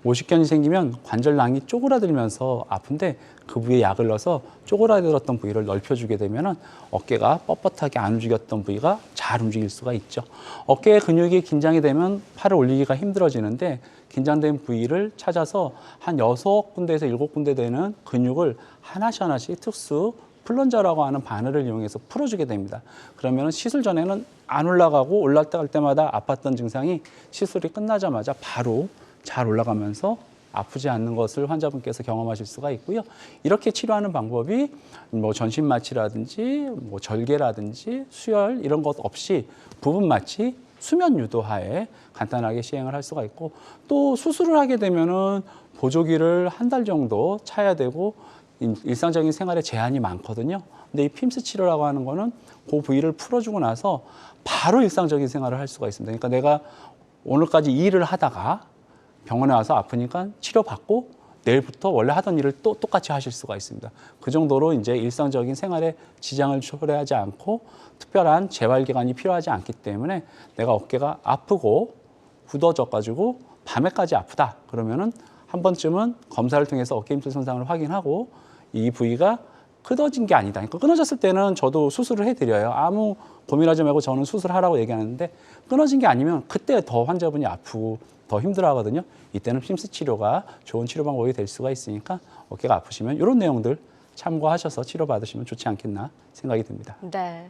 오십견이 생기면 관절낭이 쪼그라들면서 아픈데 그 부위에 약을 넣어서 쪼그라들었던 부위를 넓혀주게 되면 어깨가 뻣뻣하게 안 움직였던 부위가 잘 움직일 수가 있죠. 어깨의 근육이 긴장이 되면 팔을 올리기가 힘들어지는데, 긴장된 부위를 찾아서 한 6군데에서 7군데 되는 근육을 하나씩 특수 플런저라고 하는 바늘을 이용해서 풀어주게 됩니다. 그러면 시술 전에는 안 올라가고 올라갈 때마다 아팠던 증상이 시술이 끝나자마자 바로 잘 올라가면서 아프지 않는 것을 환자분께서 경험하실 수가 있고요. 이렇게 치료하는 방법이 뭐 전신 마취라든지 뭐 절개라든지 수혈 이런 것 없이 부분 마취, 수면 유도하에 간단하게 시행을 할 수가 있고, 또 수술을 하게 되면은 보조기를 한 달 정도 차야 되고 일상적인 생활에 제한이 많거든요. 근데 이 핌스 치료라고 하는 거는 그 부위를 풀어주고 나서 바로 일상적인 생활을 할 수가 있습니다. 그러니까 내가 오늘까지 일을 하다가 병원에 와서 아프니까 치료받고 내일부터 원래 하던 일을 또 똑같이 하실 수가 있습니다. 그 정도로 이제 일상적인 생활에 지장을 초래하지 않고 특별한 재활 기간이 필요하지 않기 때문에 내가 어깨가 아프고 굳어져가지고 밤에까지 아프다 그러면은 한 번쯤은 검사를 통해서 어깨 힘줄 손상을 확인하고 이 부위가 끊어진 게 아니다. 그러니까 끊어졌을 때는 저도 수술을 해드려요. 아무 고민하지 말고 저는 수술하라고 얘기하는데, 끊어진 게 아니면 그때 더 환자분이 아프고 더 힘들어하거든요. 이때는 핌스 치료가 좋은 치료 방법이 될 수가 있으니까 어깨가 아프시면 이런 내용들 참고하셔서 치료받으시면 좋지 않겠나 생각이 듭니다. 네.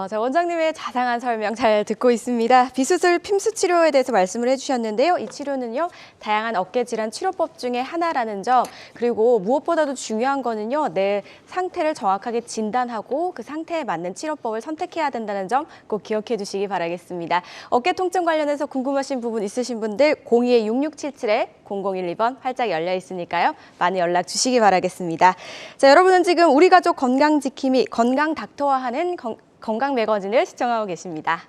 자, 원장님의 자상한 설명 잘 듣고 있습니다. 비수술 핌스 치료에 대해서 말씀을 해주셨는데요. 이 치료는요, 다양한 어깨 질환 치료법 중에 하나라는 점, 그리고 무엇보다도 중요한 거는요, 내 상태를 정확하게 진단하고 그 상태에 맞는 치료법을 선택해야 된다는 점 꼭 기억해 주시기 바라겠습니다. 어깨 통증 관련해서 궁금하신 부분 있으신 분들 02-6677-0012번 활짝 열려 있으니까요. 많이 연락 주시기 바라겠습니다. 자, 여러분은 지금 우리 가족 건강 지킴이 건강 닥터와 하는 건강 매거진을 시청하고 계십니다.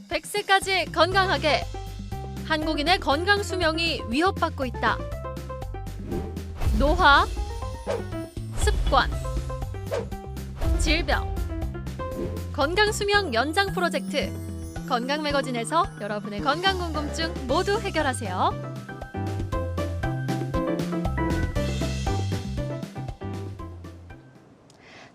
(100세까지) 건강하게. 한국인의 건강 수명이 위협받고 있다. 노화, 습관, 질병, 건강 수명 연장 프로젝트. 건강 매거진에서 여러분의 건강 궁금증 모두 해결하세요.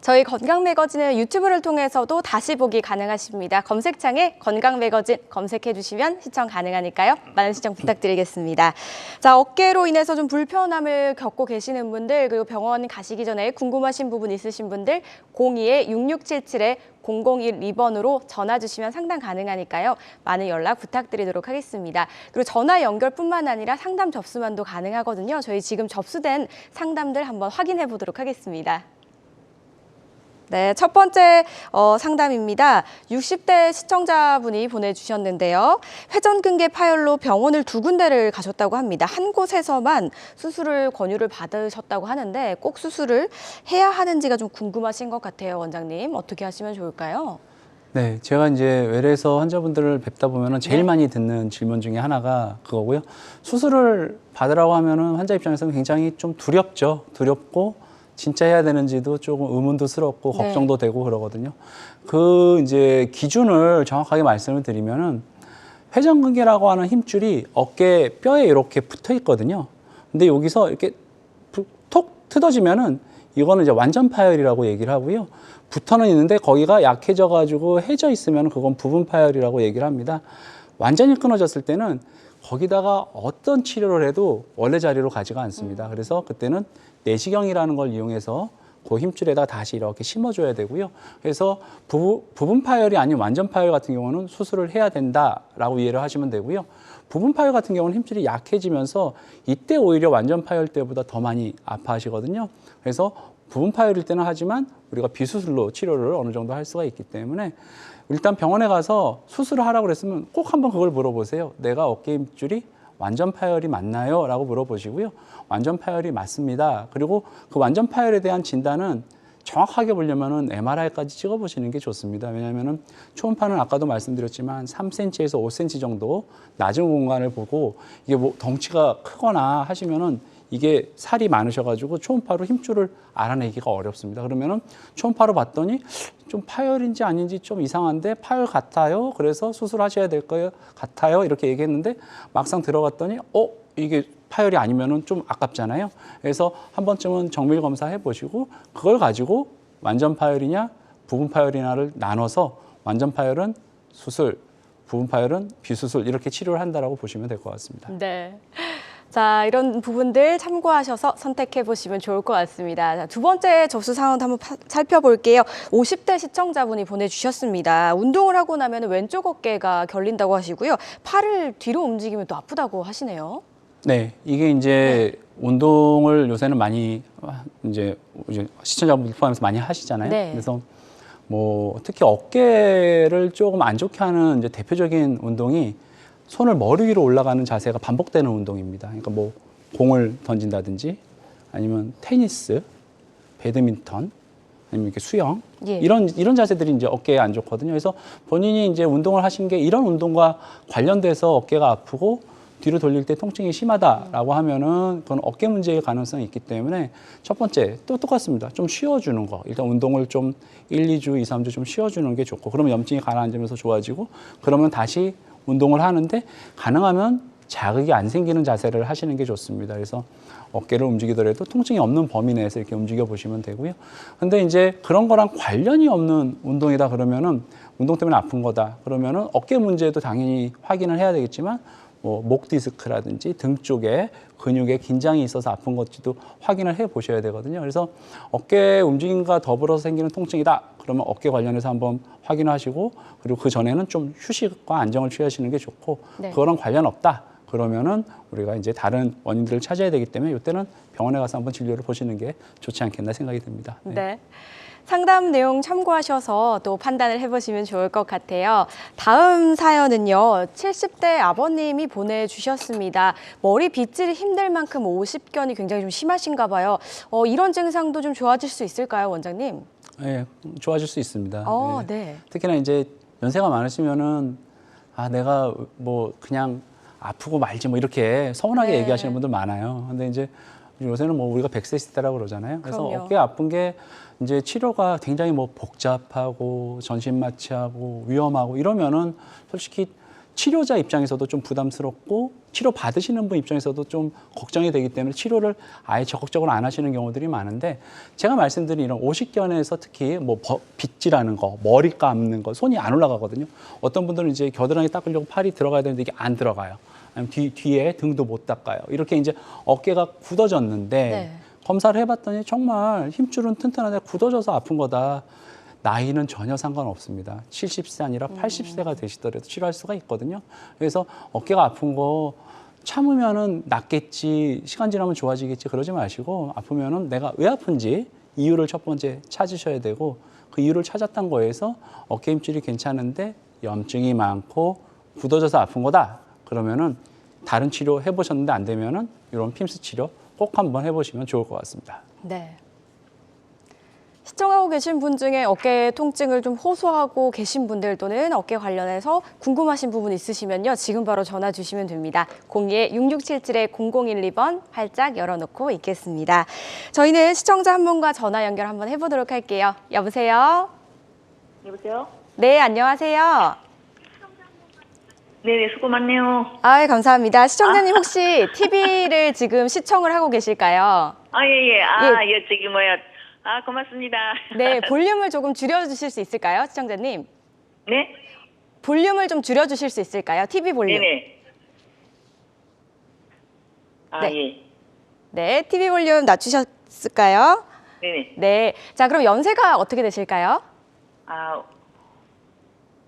저희 건강 매거진은 유튜브를 통해서도 다시 보기 가능하십니다. 검색창에 건강 매거진 검색해 주시면 시청 가능하니까요. 많은 시청 부탁드리겠습니다. 자, 어깨로 인해서 좀 불편함을 겪고 계시는 분들, 그리고 병원 가시기 전에 궁금하신 부분 있으신 분들 02-6677-0012번으로 전화 주시면 상담 가능하니까요. 많은 연락 부탁드리도록 하겠습니다. 그리고 전화 연결뿐만 아니라 상담 접수만도 가능하거든요. 저희 지금 접수된 상담들 한번 확인해 보도록 하겠습니다. 네, 첫 번째 상담입니다. 60대 시청자분이 보내주셨는데요. 회전근개 파열로 병원을 2군데를 가셨다고 합니다. 한 곳에서만 수술을 권유를 받으셨다고 하는데 꼭 수술을 해야 하는지가 좀 궁금하신 것 같아요. 원장님, 어떻게 하시면 좋을까요? 네, 제가 이제 외래에서 환자분들을 뵙다 보면 제일 많이 듣는 질문 중에 하나가 그거고요. 수술을 받으라고 하면은 환자 입장에서는 굉장히 좀 두렵죠. 두렵고 진짜 해야 되는지도 조금 의문도스럽고 걱정도 되고 그러거든요. 그 이제 기준을 정확하게 말씀을 드리면은 회전근개라고 하는 힘줄이 어깨 뼈에 이렇게 붙어 있거든요. 근데 여기서 이렇게 톡 뜯어지면은 이거는 이제 완전 파열이라고 얘기를 하고요. 붙어는 있는데 거기가 약해져 가지고 해져 있으면 그건 부분 파열이라고 얘기를 합니다. 완전히 끊어졌을 때는 거기다가 어떤 치료를 해도 원래 자리로 가지가 않습니다. 그래서 그때는 내시경이라는 걸 이용해서 그 힘줄에다 다시 이렇게 심어줘야 되고요. 그래서 부분 파열이 아닌 완전 파열 같은 경우는 수술을 해야 된다라고 이해를 하시면 되고요. 부분 파열 같은 경우는 힘줄이 약해지면서 이때 오히려 완전 파열 때보다 더 많이 아파하시거든요. 그래서 부분 파열일 때는 하지만 우리가 비수술로 치료를 어느 정도 할 수가 있기 때문에 일단 병원에 가서 수술을 하라고 그랬으면 꼭 한번 그걸 물어보세요. 내가 어깨 힘줄이 완전 파열이 맞나요? 라고 물어보시고요. 완전 파열이 맞습니다. 그리고 그 완전 파열에 대한 진단은 정확하게 보려면은 MRI까지 찍어보시는 게 좋습니다. 왜냐하면은 초음파는 아까도 말씀드렸지만 3cm에서 5cm 정도 낮은 공간을 보고 이게 뭐 덩치가 크거나 하시면은 이게 살이 많으셔가지고 초음파로 힘줄을 알아내기가 어렵습니다. 그러면은 초음파로 봤더니 좀 파열인지 아닌지 좀 이상한데 파열 같아요. 그래서 수술하셔야 될 거예요. 같아요. 이렇게 얘기했는데 막상 들어갔더니 이게 파열이 아니면은 좀 아깝잖아요. 그래서 한 번쯤은 정밀 검사해 보시고 그걸 가지고 완전 파열이냐 부분 파열이냐를 나눠서 완전 파열은 수술, 부분 파열은 비수술 이렇게 치료를 한다라고 보시면 될 것 같습니다. 네. 자, 이런 부분들 참고하셔서 선택해 보시면 좋을 것 같습니다. 자, 두 번째 접수 상황도 한번 살펴볼게요. 50대 시청자분이 보내주셨습니다. 운동을 하고 나면 왼쪽 어깨가 결린다고 하시고요. 팔을 뒤로 움직이면 또 아프다고 하시네요. 네, 이게 이제 운동을 요새는 많이 이제 시청자분들 포함해서 많이 하시잖아요. 네. 그래서 뭐 특히 어깨를 조금 안 좋게 하는 이제 대표적인 운동이 손을 머리 위로 올라가는 자세가 반복되는 운동입니다. 그러니까 뭐 공을 던진다든지 아니면 테니스, 배드민턴, 아니면 이렇게 수영 예. 이런 자세들이 이제 어깨에 안 좋거든요. 그래서 본인이 이제 운동을 하신 게 이런 운동과 관련돼서 어깨가 아프고 뒤로 돌릴 때 통증이 심하다라고 하면은 그건 어깨 문제일 가능성이 있기 때문에 첫 번째 또 똑같습니다. 좀 쉬어주는 거. 일단 운동을 좀 1, 2주, 2, 3주 좀 쉬어주는 게 좋고 그러면 염증이 가라앉으면서 좋아지고 그러면 다시 운동을 하는데 가능하면 자극이 안 생기는 자세를 하시는 게 좋습니다. 그래서 어깨를 움직이더라도 통증이 없는 범위 내에서 이렇게 움직여 보시면 되고요. 근데 이제 그런 거랑 관련이 없는 운동이다 그러면은 운동 때문에 아픈 거다 그러면은 어깨 문제도 당연히 확인을 해야 되겠지만 뭐 목 디스크라든지 등 쪽에 근육에 긴장이 있어서 아픈 것도 확인을 해 보셔야 되거든요. 그래서 어깨 움직임과 더불어서 생기는 통증이다. 그러면 어깨 관련해서 한번 확인하시고 그리고 그 전에는 좀 휴식과 안정을 취하시는 게 좋고 네. 그거랑 관련 없다. 그러면은 우리가 이제 다른 원인들을 찾아야 되기 때문에 이때는 병원에 가서 한번 진료를 보시는 게 좋지 않겠나 생각이 듭니다. 네. 상담 내용 참고하셔서 또 판단을 해보시면 좋을 것 같아요. 다음 사연은요. 70대 아버님이 보내주셨습니다. 머리 빗질이 힘들 만큼 50견이 굉장히 좀 심하신가 봐요. 이런 증상도 좀 좋아질 수 있을까요, 원장님? 네, 좋아질 수 있습니다. 네. 특히나 이제 연세가 많으시면은 내가 뭐 그냥 아프고 말지 뭐 이렇게 서운하게 네. 얘기하시는 분들 많아요. 근데 이제 요새는 뭐 우리가 100세 시대라고 그러잖아요. 그래서 그럼요. 어깨 아픈 게 이제 치료가 굉장히 뭐 복잡하고 전신마취하고 위험하고 이러면은 솔직히 치료자 입장에서도 좀 부담스럽고 치료 받으시는 분 입장에서도 좀 걱정이 되기 때문에 치료를 아예 적극적으로 안 하시는 경우들이 많은데 제가 말씀드린 이런 오십견에서 특히 뭐 빗질하는 거, 머리 감는 거, 손이 안 올라가거든요. 어떤 분들은 이제 겨드랑이 닦으려고 팔이 들어가야 되는데 이게 안 들어가요. 아니면 뒤에 등도 못 닦아요. 이렇게 이제 어깨가 굳어졌는데 네. 검사를 해봤더니 정말 힘줄은 튼튼한데 굳어져서 아픈 거다. 나이는 전혀 상관없습니다. 70세 아니라 80세가 되시더라도 치료할 수가 있거든요. 그래서 어깨가 아픈 거 참으면은 낫겠지, 시간 지나면 좋아지겠지 그러지 마시고 아프면은 내가 왜 아픈지 이유를 첫 번째 찾으셔야 되고 그 이유를 찾았던 거에서 어깨 힘줄이 괜찮은데 염증이 많고 굳어져서 아픈 거다. 그러면은 다른 치료 해보셨는데 안 되면은 이런 핌스 치료 꼭 한번 해보시면 좋을 것 같습니다. 네. 시청하고 계신 분 중에 어깨 통증을 좀 호소하고 계신 분들 또는 어깨 관련해서 궁금하신 부분 있으시면요. 지금 바로 전화 주시면 됩니다. 02-6677-0012번 활짝 열어놓고 있겠습니다. 저희는 시청자 한 분과 전화 연결 한번 해보도록 할게요. 여보세요? 여보세요? 네, 안녕하세요. 네네, 수고 많네요. 감사합니다. 시청자님 혹시 TV를 지금 시청을 하고 계실까요? 예. 저기 고맙습니다. 네, 볼륨을 조금 줄여주실 수 있을까요, 시청자님? 네? 볼륨을 좀 줄여주실 수 있을까요? TV 볼륨. 네네. 네. 예. 네, TV 볼륨 낮추셨을까요? 네네. 네. 자, 그럼 연세가 어떻게 되실까요?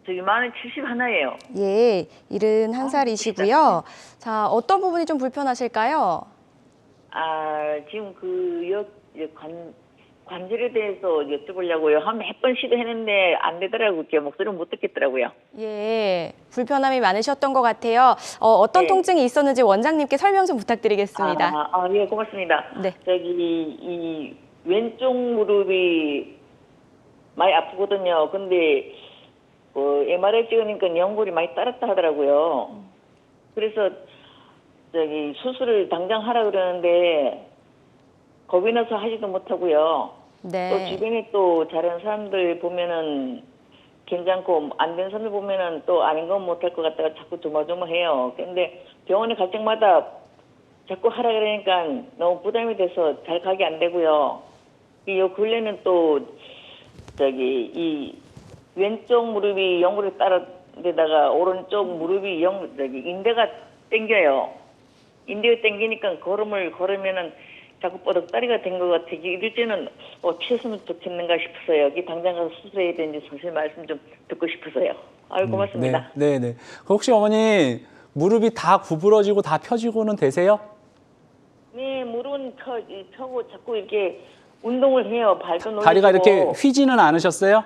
저기 만에 71예요. 예, 71살이시고요. 자, 어떤 부분이 좀 불편하실까요? 지금 관절에 대해서 여쭤보려고요. 한 몇 번 시도했는데 안 되더라고요. 이렇게 목소리를 못 듣겠더라고요. 예, 불편함이 많으셨던 것 같아요. 어떤 네. 통증이 있었는지 원장님께 설명 좀 부탁드리겠습니다. 예, 고맙습니다. 네. 이 왼쪽 무릎이 많이 아프거든요. 근데 MRI 찍으니까 연골이 많이 따랐다 하더라고요. 그래서 수술을 당장 하라 그러는데 겁이 나서 하지도 못하고요. 또 네. 주변에 또 잘하는 사람들 보면은 괜찮고 안 된 사람들 보면은 또 아닌 건 못할 것 같다가 자꾸 조마조마해요. 근데 병원에 갈 때마다 자꾸 하라 그러니까 너무 부담이 돼서 잘 가게 안 되고요. 요 근래는 또 이 왼쪽 무릎이 연골에 따라 데다가 오른쪽 무릎이 인대가 땡겨요. 인대가 땡기니까 걸음을 걸으면은 자꾸 뻐덕다리가 된 것 같아. 이럴 때는 어찌했으면 좋겠는가 싶어서요. 여기 당장 가서 수술해야 되는지 선생님 말씀 좀 듣고 싶어서요. 아유, 고맙습니다. 네. 혹시 어머니 무릎이 다 구부러지고 다 펴지고는 되세요? 네, 무릎은 펴고 자꾸 이렇게 운동을 해요. 발도 놀리고. 다리가 이렇게 휘지는 않으셨어요?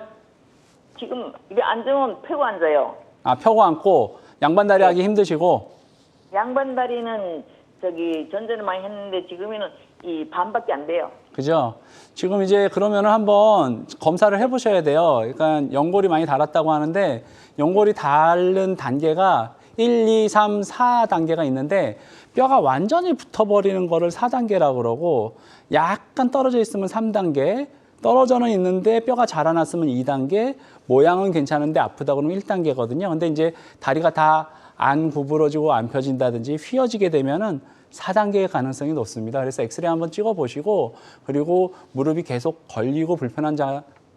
지금 이게 앉으면 펴고 앉아요. 아, 펴고 앉고 양반다리 하기 힘드시고. 양반 다리는 전전에 많이 했는데 지금에는 이 반밖에 안 돼요. 그죠? 지금 이제 그러면은 한번 검사를 해보셔야 돼요. 그러니까 연골이 많이 닳았다고 하는데 연골이 닳는 단계가 1, 2, 3, 4단계가 있는데 뼈가 완전히 붙어버리는 거를 4단계라고 그러고 약간 떨어져 있으면 3단계, 떨어져는 있는데 뼈가 자라났으면 2단계, 모양은 괜찮은데 아프다 그러면 1단계거든요. 근데 이제 다리가 다 안 구부러지고 안 펴진다든지 휘어지게 되면은 4단계의 가능성이 높습니다. 그래서 엑스레이 한번 찍어보시고 그리고 무릎이 계속 걸리고 불편한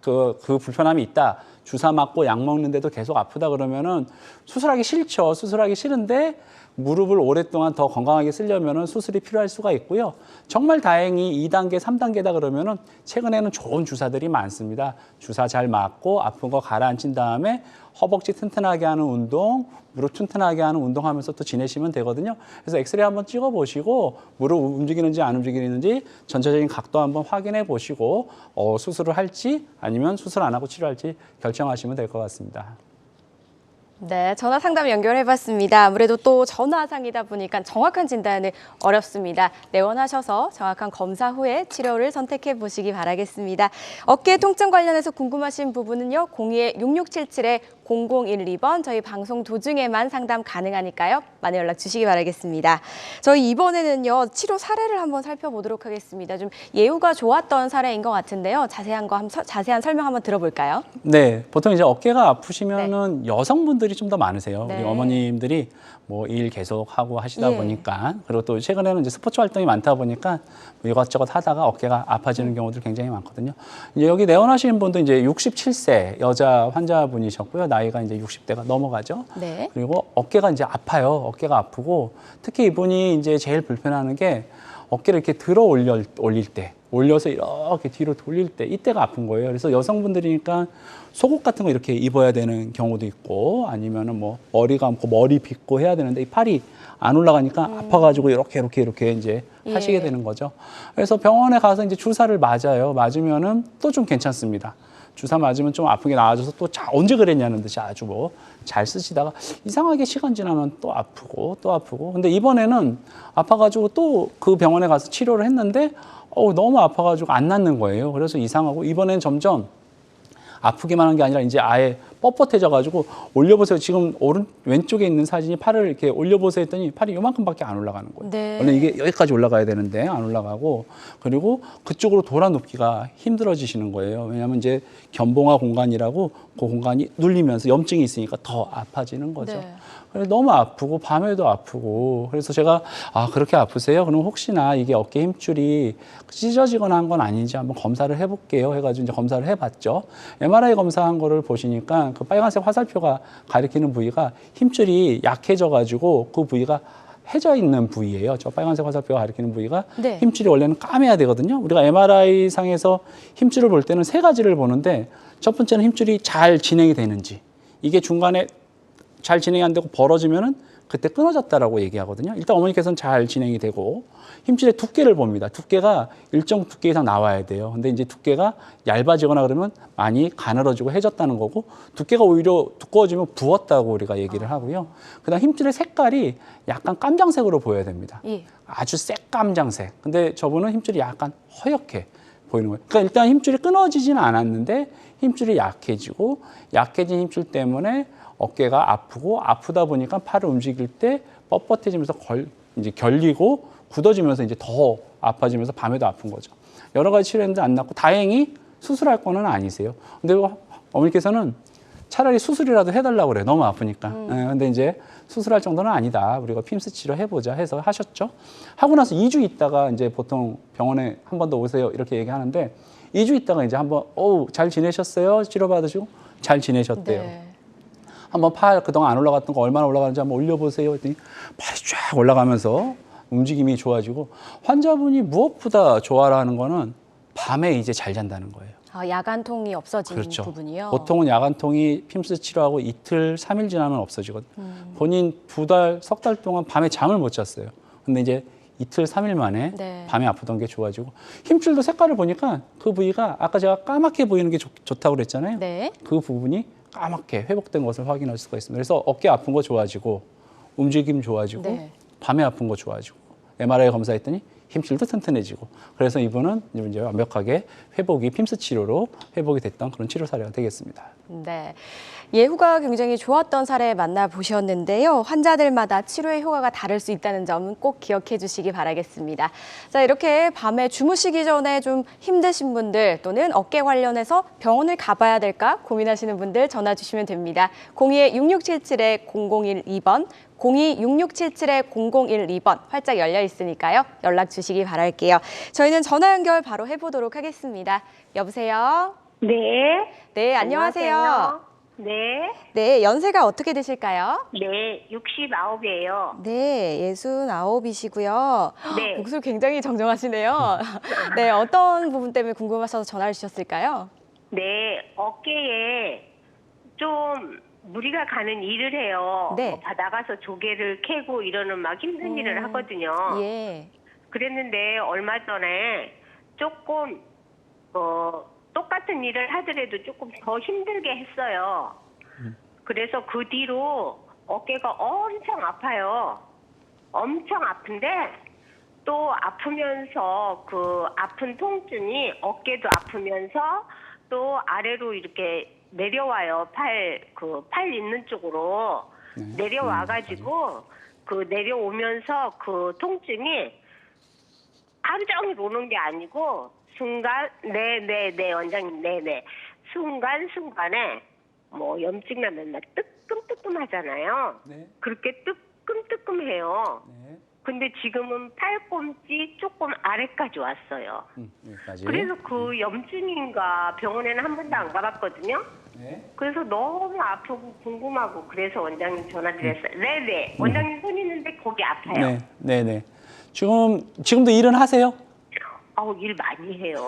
그 불편함이 있다. 주사 맞고 약 먹는데도 계속 아프다 그러면은 수술하기 싫죠. 수술하기 싫은데 무릎을 오랫동안 더 건강하게 쓰려면은 수술이 필요할 수가 있고요. 정말 다행히 2단계, 3단계다 그러면은 최근에는 좋은 주사들이 많습니다. 주사 잘 맞고 아픈 거 가라앉힌 다음에 허벅지 튼튼하게 하는 운동, 무릎 튼튼하게 하는 운동하면서 또 지내시면 되거든요. 그래서 엑스레이 한번 찍어보시고 무릎 움직이는지 안 움직이는지 전체적인 각도 한번 확인해 보시고 수술을 할지 아니면 수술 안 하고 치료할지 결정하시면 될 것 같습니다. 네, 전화 상담 연결해봤습니다. 아무래도 또 전화상이다 보니까 정확한 진단은 어렵습니다. 내원하셔서 정확한 검사 후에 치료를 선택해 보시기 바라겠습니다. 어깨 통증 관련해서 궁금하신 부분은요. 02-6677-0012번 저희 방송 도중에만 상담 가능하니까요. 많이 연락 주시기 바라겠습니다. 저희 이번에는요. 치료 사례를 한번 살펴보도록 하겠습니다. 좀 예후가 좋았던 사례인 것 같은데요. 자세한 설명 한번 들어볼까요? 네, 보통 이제 어깨가 아프시면은 여성분들이 좀 더 많으세요. 네. 우리 어머님들이 뭐 일 계속 하고 하시다 예. 보니까 그리고 또 최근에는 이제 스포츠 활동이 많다 보니까 뭐 이것저것 하다가 어깨가 아파지는 경우들 굉장히 많거든요. 이제 여기 내원하시는 분도 이제 67세 여자 환자분이셨고요. 나이가 이제 60대가 넘어가죠. 네. 그리고 어깨가 이제 아파요. 어깨가 아프고 특히 이분이 이제 제일 불편해하는 게 어깨를 이렇게 들어 올릴 때, 올려서 이렇게 뒤로 돌릴 때 이때가 아픈 거예요. 그래서 여성분들이니까 속옷 같은 거 이렇게 입어야 되는 경우도 있고 아니면은 뭐 머리 감고 머리 빗고 해야 되는데 이 팔이 안 올라가니까 아파가지고 이렇게 이제 하시게 예. 되는 거죠. 그래서 병원에 가서 이제 주사를 맞아요. 맞으면은 또 좀 괜찮습니다. 주사 맞으면 좀 아픈 게 나아져서 또 언제 그랬냐는 듯이 아주 뭐 잘 쓰시다가 이상하게 시간 지나면 또 아프고 또 아프고 근데 이번에는 아파가지고 또 그 병원에 가서 치료를 했는데 너무 아파가지고 안 낫는 거예요. 그래서 이상하고 이번엔 점점 아프기만 한 게 아니라 이제 아예 뻣뻣해져가지고 올려보세요. 지금 왼쪽에 있는 사진이 팔을 이렇게 올려보세요 했더니 팔이 요만큼밖에 안 올라가는 거예요. 네. 원래 이게 여기까지 올라가야 되는데 안 올라가고 그리고 그쪽으로 돌아눕기가 힘들어지시는 거예요. 왜냐하면 이제 견봉화 공간이라고 그 공간이 눌리면서 염증이 있으니까 더 아파지는 거죠. 네. 그래서 너무 아프고 밤에도 아프고 그래서 제가 그렇게 아프세요? 그럼 혹시나 이게 어깨 힘줄이 찢어지거나 한 건 아닌지 한번 검사를 해볼게요 해가지고 이제 검사를 해봤죠. MRI 검사한 거를 보시니까 그 빨간색 화살표가 가리키는 부위가 힘줄이 약해져가지고 그 부위가 해져 있는 부위예요. 저 빨간색 화살표가 가리키는 부위가 네. 힘줄이 원래는 까매야 되거든요. 우리가 MRI 상에서 힘줄을 볼 때는 세 가지를 보는데 첫 번째는 힘줄이 잘 진행이 되는지 이게 중간에 잘 진행이 안 되고 벌어지면은 그때 끊어졌다라고 얘기하거든요. 일단 어머니께서는 잘 진행이 되고 힘줄의 두께를 봅니다. 두께가 일정 두께 이상 나와야 돼요. 근데 이제 두께가 얇아지거나 그러면 많이 가늘어지고 해졌다는 거고 두께가 오히려 두꺼워지면 부었다고 우리가 얘기를 하고요. 그다음 힘줄의 색깔이 약간 깜장색으로 보여야 됩니다. 예. 아주 새깜장색. 근데 저분은 힘줄이 약간 허옇게 보이는 거예요. 그러니까 일단 힘줄이 끊어지지는 않았는데 힘줄이 약해지고 약해진 힘줄 때문에 어깨가 아프고 아프다 보니까 팔을 움직일 때 뻣뻣해지면서 이제 결리고 굳어지면서 이제 더 아파지면서 밤에도 아픈 거죠. 여러 가지 치료했는데 안 낫고 다행히 수술할 거는 아니세요. 근데 어머니께서는 차라리 수술이라도 해달라고 그래요. 너무 아프니까. 근데 이제 수술할 정도는 아니다. 우리가 핌스 치료 해보자 해서 하셨죠. 하고 나서 2주 있다가 이제 보통 병원에 한 번 더 오세요. 이렇게 얘기하는데 2주 있다가 이제 한번 잘 지내셨어요? 치료받으시고 잘 지내셨대요. 네. 한번 팔 그동안 안 올라갔던 거 얼마나 올라가는지 한번 올려보세요. 했더니 팔이 쫙 올라가면서 움직임이 좋아지고 환자분이 무엇보다 좋아하는 거는 밤에 이제 잘 잔다는 거예요. 야간통이 없어지는 그렇죠. 부분이요. 보통은 야간통이 핌스 치료하고 이틀, 3일 지나면 없어지거든요. 본인 2달, 석 달 동안 밤에 잠을 못 잤어요. 근데 이제 이틀, 3일 만에 네. 밤에 아프던 게 좋아지고 힘줄도 색깔을 보니까 그 부위가 아까 제가 까맣게 보이는 게 좋다고 그랬잖아요. 네. 그 부분이 까맣게 회복된 것을 확인할 수가 있습니다. 그래서 어깨 아픈 거 좋아지고 움직임 좋아지고 네. 밤에 아픈 거 좋아지고 MRI 검사했더니 힘줄도 튼튼해지고 그래서 이분은 이제 완벽하게 회복이 핌스 치료로 회복이 됐던 그런 치료 사례가 되겠습니다. 네. 예후가 굉장히 좋았던 사례 만나보셨는데요. 환자들마다 치료의 효과가 다를 수 있다는 점은 꼭 기억해 주시기 바라겠습니다. 자, 이렇게 밤에 주무시기 전에 좀 힘드신 분들 또는 어깨 관련해서 병원을 가봐야 될까 고민하시는 분들 전화 주시면 됩니다. 02-6677-0012번 02-6677-0012번 활짝 열려 있으니까요. 연락 주시기 바랄게요. 저희는 전화 연결 바로 해보도록 하겠습니다. 여보세요? 네. 네, 안녕하세요. 네. 네, 연세가 어떻게 되실까요? 네, 69이에요. 네, 69이시고요. 네. 목소리 굉장히 정정하시네요. 네, 어떤 부분 때문에 궁금하셔서 전화를 주셨을까요? 네, 어깨에 좀 무리가 가는 일을 해요. 네. 나가서 조개를 캐고 이러는 막 힘든 일을 하거든요. 예. 그랬는데 얼마 전에 조금 똑같은 일을 하더라도 조금 더 힘들게 했어요. 그래서 그 뒤로 어깨가 엄청 아파요. 엄청 아픈데 또 아프면서 그 아픈 통증이 어깨도 아프면서 또 아래로 이렇게 내려와요. 팔 있는 쪽으로 내려와가지고 그 내려오면서 그 통증이 하루 종일 오는 게 아니고 순간 네 원장님 네네 순간에 뭐 염증 나면 막 뜨끔뜨끔하잖아요. 네. 그렇게 뜨끔뜨끔해요. 네. 근데 지금은 팔꿈치 조금 아래까지 왔어요. 여기까지. 그래서 그 염증인가 병원에는 한 번도 안 가봤거든요. 네. 그래서 너무 아프고 궁금하고 그래서 원장님 전화드렸어요. 네네. 원장님 손 있는데 거기 아파요. 네네. 지금도 일은 하세요? 아우 일 많이 해요.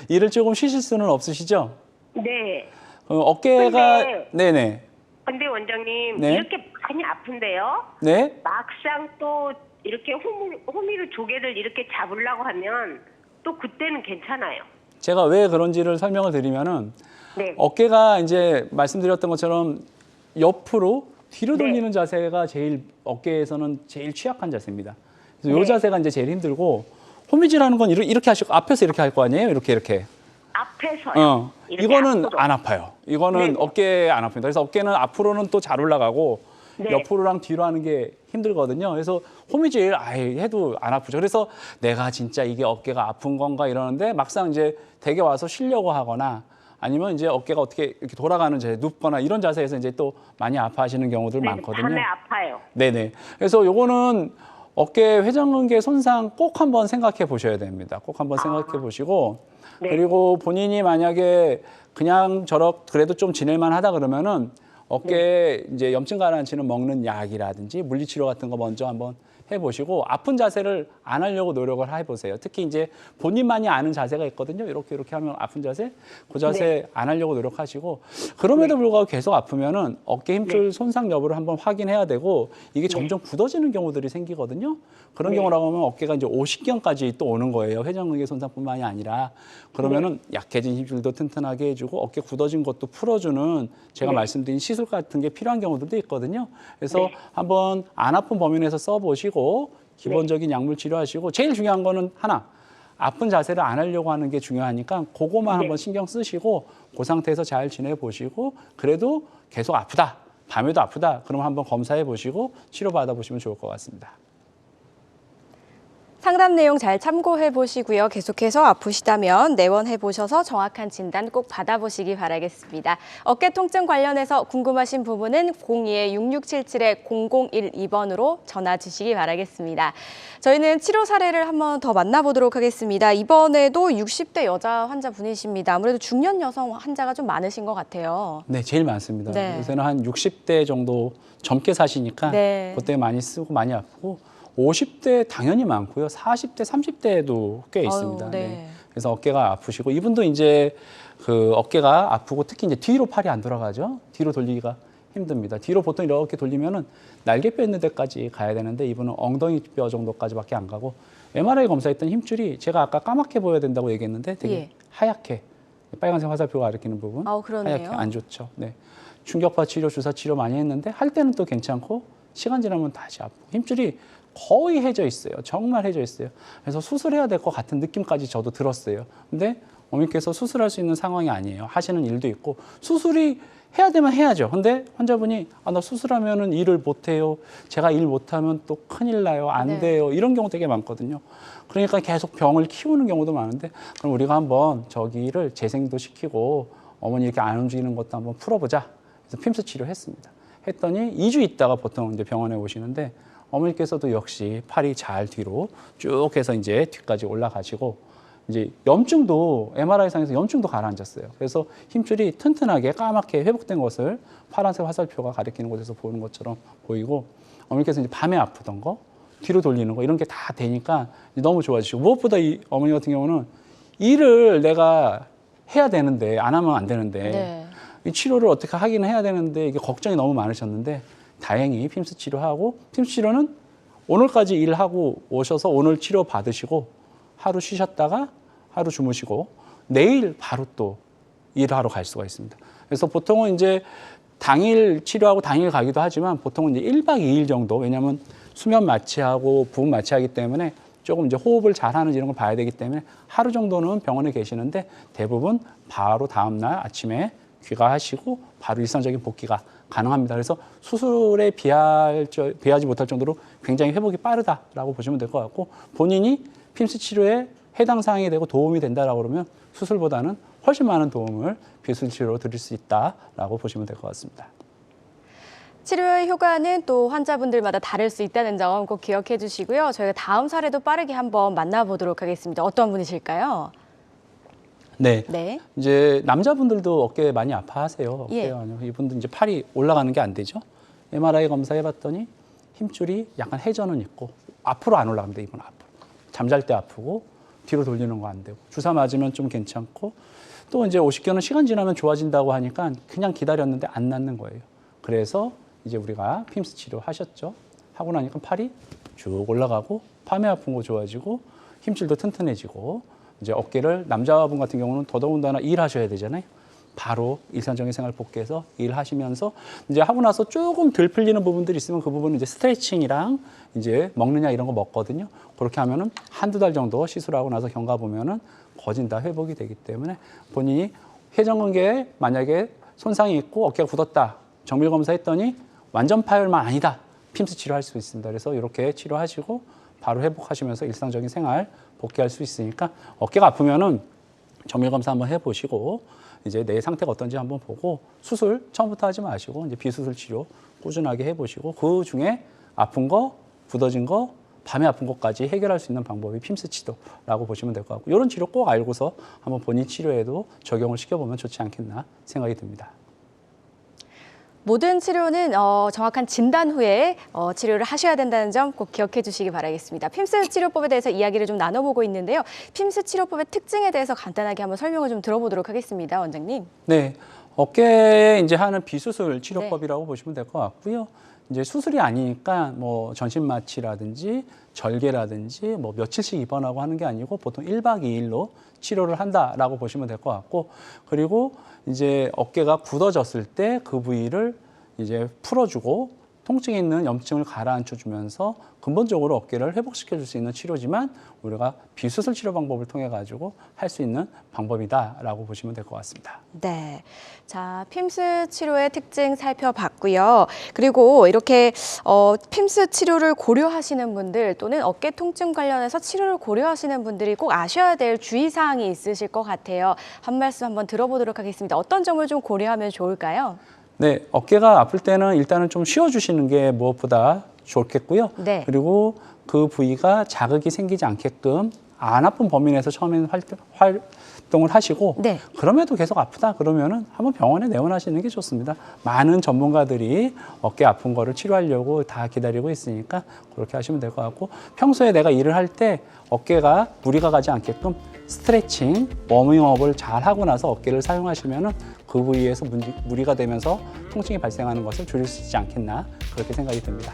일을 조금 쉬실 수는 없으시죠? 네. 어깨가 네네. 근데 원장님 네. 이렇게 많이 아픈데요. 네. 막상 또 이렇게 호미로 조개를 이렇게 잡으려고 하면 또 그때는 괜찮아요. 제가 왜 그런지를 설명을 드리면은 네. 어깨가 이제 말씀드렸던 것처럼 옆으로 뒤로 네. 돌리는 자세가 제일 어깨에서는 제일 취약한 자세입니다. 그래서 이 네. 자세가 이제 제일 힘들고 호미질하는 건 이렇게 하시고 앞에서 이렇게 할 거 아니에요? 이렇게. 앞에서요. 이렇게 이거는 앞으로. 안 아파요. 이거는 네네. 어깨에 안 아픕니다. 그래서 어깨는 앞으로는 또 잘 올라가고 네. 옆으로랑 뒤로 하는 게 힘들거든요. 그래서 호미질 아예 해도 안 아프죠. 그래서 내가 진짜 이게 어깨가 아픈 건가 이러는데 막상 이제 댁에 와서 쉬려고 하거나 아니면 이제 어깨가 어떻게 이렇게 돌아가는 자세, 눕거나 이런 자세에서 이제 또 많이 아파하시는 경우들 네, 많거든요. 밤에 아파요. 네네. 그래서 요거는 어깨 회전근개 손상 꼭 한번 생각해 보셔야 됩니다. 꼭 한번 생각해 보시고 네. 그리고 본인이 만약에 그냥 그래도 좀 지낼만 하다 그러면은 어깨에 이제 염증 가라앉히는 먹는 약이라든지 물리치료 같은 거 먼저 한번 해보시고 아픈 자세를 안 하려고 노력을 해보세요. 특히 이제 본인만이 아는 자세가 있거든요. 이렇게 하면 아픈 자세, 그 자세 안 하려고 노력하시고 그럼에도 불구하고 계속 아프면은 어깨 힘줄 손상 여부를 한번 확인해야 되고 이게 점점 굳어지는 경우들이 생기거든요. 그런 경우라고 하면 어깨가 이제 오십견까지 또 오는 거예요. 회전근개 손상뿐만이 아니라 그러면은 약해진 힘줄도 튼튼하게 해주고 어깨 굳어진 것도 풀어주는 제가 말씀드린 시술 같은 게 필요한 경우들도 있거든요. 그래서 한번 안 아픈 범위 내에서 써보시고 기본적인 약물 치료하시고 제일 중요한 거는 하나 아픈 자세를 안 하려고 하는 게 중요하니까 그거만 한번 신경 쓰시고 그 상태에서 잘 지내보시고 그래도 계속 아프다 밤에도 아프다 그러면 한번 검사해 보시고 치료받아 보시면 좋을 것 같습니다. 상담 내용 잘 참고해 보시고요. 계속해서 아프시다면 내원해 보셔서 정확한 진단 꼭 받아보시기 바라겠습니다. 어깨 통증 관련해서 궁금하신 부분은 02-6677-0012번으로 전화 주시기 바라겠습니다. 저희는 치료 사례를 한번 더 만나보도록 하겠습니다. 이번에도 60대 여자 환자분이십니다. 아무래도 중년 여성 환자가 좀 많으신 것 같아요. 네, 제일 많습니다. 네. 요새는 한 60대 정도 젊게 사시니까 네. 그때 많이 쓰고 많이 아프고 50대 당연히 많고요. 40대, 30대도 꽤 있습니다. 아유, 네. 네. 그래서 어깨가 아프시고 이분도 이제 그 어깨가 아프고 특히 이제 뒤로 팔이 안 돌아가죠. 뒤로 돌리기가 힘듭니다. 뒤로 보통 이렇게 돌리면은 날개뼈 있는 데까지 가야 되는데 이분은 엉덩이 뼈 정도까지밖에 안 가고 MRI 검사했던 힘줄이 제가 아까 까맣게 보여야 된다고 얘기했는데 되게 예. 하얗게 빨간색 화살표가 가리키는 부분 그러네요. 하얗게 안 좋죠. 네. 충격파 치료, 주사 치료 많이 했는데 할 때는 또 괜찮고 시간 지나면 다시 아프고 힘줄이 거의 해져 있어요. 정말 해져 있어요. 그래서 수술해야 될 것 같은 느낌까지 저도 들었어요. 근데 어머니께서 수술할 수 있는 상황이 아니에요. 하시는 일도 있고 수술이 해야 되면 해야죠. 근데 환자분이 나 수술하면은 일을 못 해요. 제가 일 못하면 또 큰일 나요. 안 네. 돼요. 이런 경우 되게 많거든요. 그러니까 계속 병을 키우는 경우도 많은데 그럼 우리가 한번 저기를 재생도 시키고 어머니 이렇게 안 움직이는 것도 한번 풀어보자. 그래서 핌스 치료했습니다. 했더니 2주 있다가 보통 이제 병원에 오시는데 어머니께서도 역시 팔이 잘 뒤로 쭉 해서 이제 뒤까지 올라가시고 이제 염증도 MRI상에서 염증도 가라앉았어요. 그래서 힘줄이 튼튼하게 까맣게 회복된 것을 파란색 화살표가 가리키는 곳에서 보는 것처럼 보이고 어머니께서 이제 밤에 아프던 거 뒤로 돌리는 거 이런 게 다 되니까 너무 좋아지시고 무엇보다 이 어머니 같은 경우는 일을 내가 해야 되는데 안 하면 안 되는데 네. 이 치료를 어떻게 하기는 해야 되는데 이게 걱정이 너무 많으셨는데 다행히 핌스 치료하고 핌스 치료는 오늘까지 일하고 오셔서 오늘 치료 받으시고 하루 쉬셨다가 하루 주무시고 내일 바로 또 일하러 갈 수가 있습니다. 그래서 보통은 이제 당일 치료하고 당일 가기도 하지만 보통은 이제 1박 2일 정도 왜냐하면 수면 마취하고 부분 마취하기 때문에 조금 이제 호흡을 잘하는 이런 걸 봐야 되기 때문에 하루 정도는 병원에 계시는데 대부분 바로 다음 날 아침에 귀가하시고 바로 일상적인 복귀가 가능합니다. 그래서 수술에 비하지 못할 정도로 굉장히 회복이 빠르다라고 보시면 될 것 같고 본인이 핌스 치료에 해당 사항이 되고 도움이 된다라고 그러면 수술보다는 훨씬 많은 도움을 비수술 치료로 드릴 수 있다라고 보시면 될 것 같습니다. 치료의 효과는 또 환자분들마다 다를 수 있다는 점 꼭 기억해 주시고요. 저희가 다음 사례도 빠르게 한번 만나보도록 하겠습니다. 어떤 분이실까요? 네. 네. 이제 남자분들도 어깨 많이 아파하세요. 예. 이분들 이제 팔이 올라가는 게 안 되죠. MRI 검사해봤더니 힘줄이 약간 회전은 있고 앞으로 안 올라갑니다. 이분 앞으로. 잠잘 때 아프고 뒤로 돌리는 거 안 되고 주사 맞으면 좀 괜찮고 또 이제 50견은 시간 지나면 좋아진다고 하니까 그냥 기다렸는데 안 낫는 거예요. 그래서 이제 우리가 핌스 치료 하셨죠. 하고 나니까 팔이 쭉 올라가고 밤에 아픈 거 좋아지고 힘줄도 튼튼해지고 이제 어깨를 남자분 같은 경우는 더더군다나 일하셔야 되잖아요. 바로 일상적인 생활 복귀해서 일하시면서 이제 하고 나서 조금 덜 풀리는 부분들이 있으면 그 부분은 이제 스트레칭이랑 이제 먹느냐 이런 거 먹거든요. 그렇게 하면은 한두 달 정도 시술하고 나서 경과 보면은 거진 다 회복이 되기 때문에 본인이 회전근개에 만약에 손상이 있고 어깨가 굳었다. 정밀 검사했더니 완전 파열만 아니다. 핌스 치료할 수 있습니다. 그래서 이렇게 치료하시고 바로 회복하시면서 일상적인 생활 복귀할 수 있으니까 어깨가 아프면은 정밀 검사 한번 해보시고 이제 내 상태가 어떤지 한번 보고 수술 처음부터 하지 마시고 이제 비수술 치료 꾸준하게 해보시고 그 중에 아픈 거, 굳어진 거, 밤에 아픈 것까지 해결할 수 있는 방법이 핌스 치료라고 보시면 될 것 같고 이런 치료 꼭 알고서 한번 본인 치료에도 적용을 시켜보면 좋지 않겠나 생각이 듭니다. 모든 치료는 정확한 진단 후에 치료를 하셔야 된다는 점 꼭 기억해 주시기 바라겠습니다. 핌스 치료법에 대해서 이야기를 좀 나눠보고 있는데요. 핌스 치료법의 특징에 대해서 간단하게 한번 설명을 좀 들어보도록 하겠습니다. 원장님. 네, 어깨에 이제 하는 비수술 치료법이라고 보시면 될 것 같고요. 이제 수술이 아니니까 뭐 전신 마취라든지 절개라든지 뭐 며칠씩 입원하고 하는 게 아니고 보통 1박 2일로 치료를 한다라고 보시면 될 것 같고, 그리고 이제 어깨가 굳어졌을 때 그 부위를 이제 풀어주고 통증이 있는 염증을 가라앉혀 주면서 근본적으로 어깨를 회복시켜 줄 수 있는 치료지만 우리가 비수술 치료 방법을 통해 가지고 할 수 있는 방법이다라고 보시면 될 것 같습니다. 네. 자, 핌스 치료의 특징 살펴봤고요. 그리고 이렇게 핌스 치료를 고려하시는 분들 또는 어깨 통증 관련해서 치료를 고려하시는 분들이 꼭 아셔야 될 주의사항이 있으실 것 같아요. 한 말씀 한번 들어보도록 하겠습니다. 어떤 점을 좀 고려하면 좋을까요? 네, 어깨가 아플 때는 일단은 좀 쉬어주시는 게 무엇보다 좋겠고요. 네. 그리고 그 부위가 자극이 생기지 않게끔 안 아픈 범위 내에서 처음에는 활동을 하시고, 네. 그럼에도 계속 아프다 그러면은 한번 병원에 내원하시는 게 좋습니다. 많은 전문가들이 어깨 아픈 거를 치료하려고 다 기다리고 있으니까 그렇게 하시면 될 것 같고, 평소에 내가 일을 할 때 어깨가 무리가 가지 않게끔 스트레칭, 워밍업을 잘 하고 나서 어깨를 사용하시면은 그 부위에서 무리가 되면서 통증이 발생하는 것을 줄일 수 있지 않겠나 그렇게 생각이 듭니다.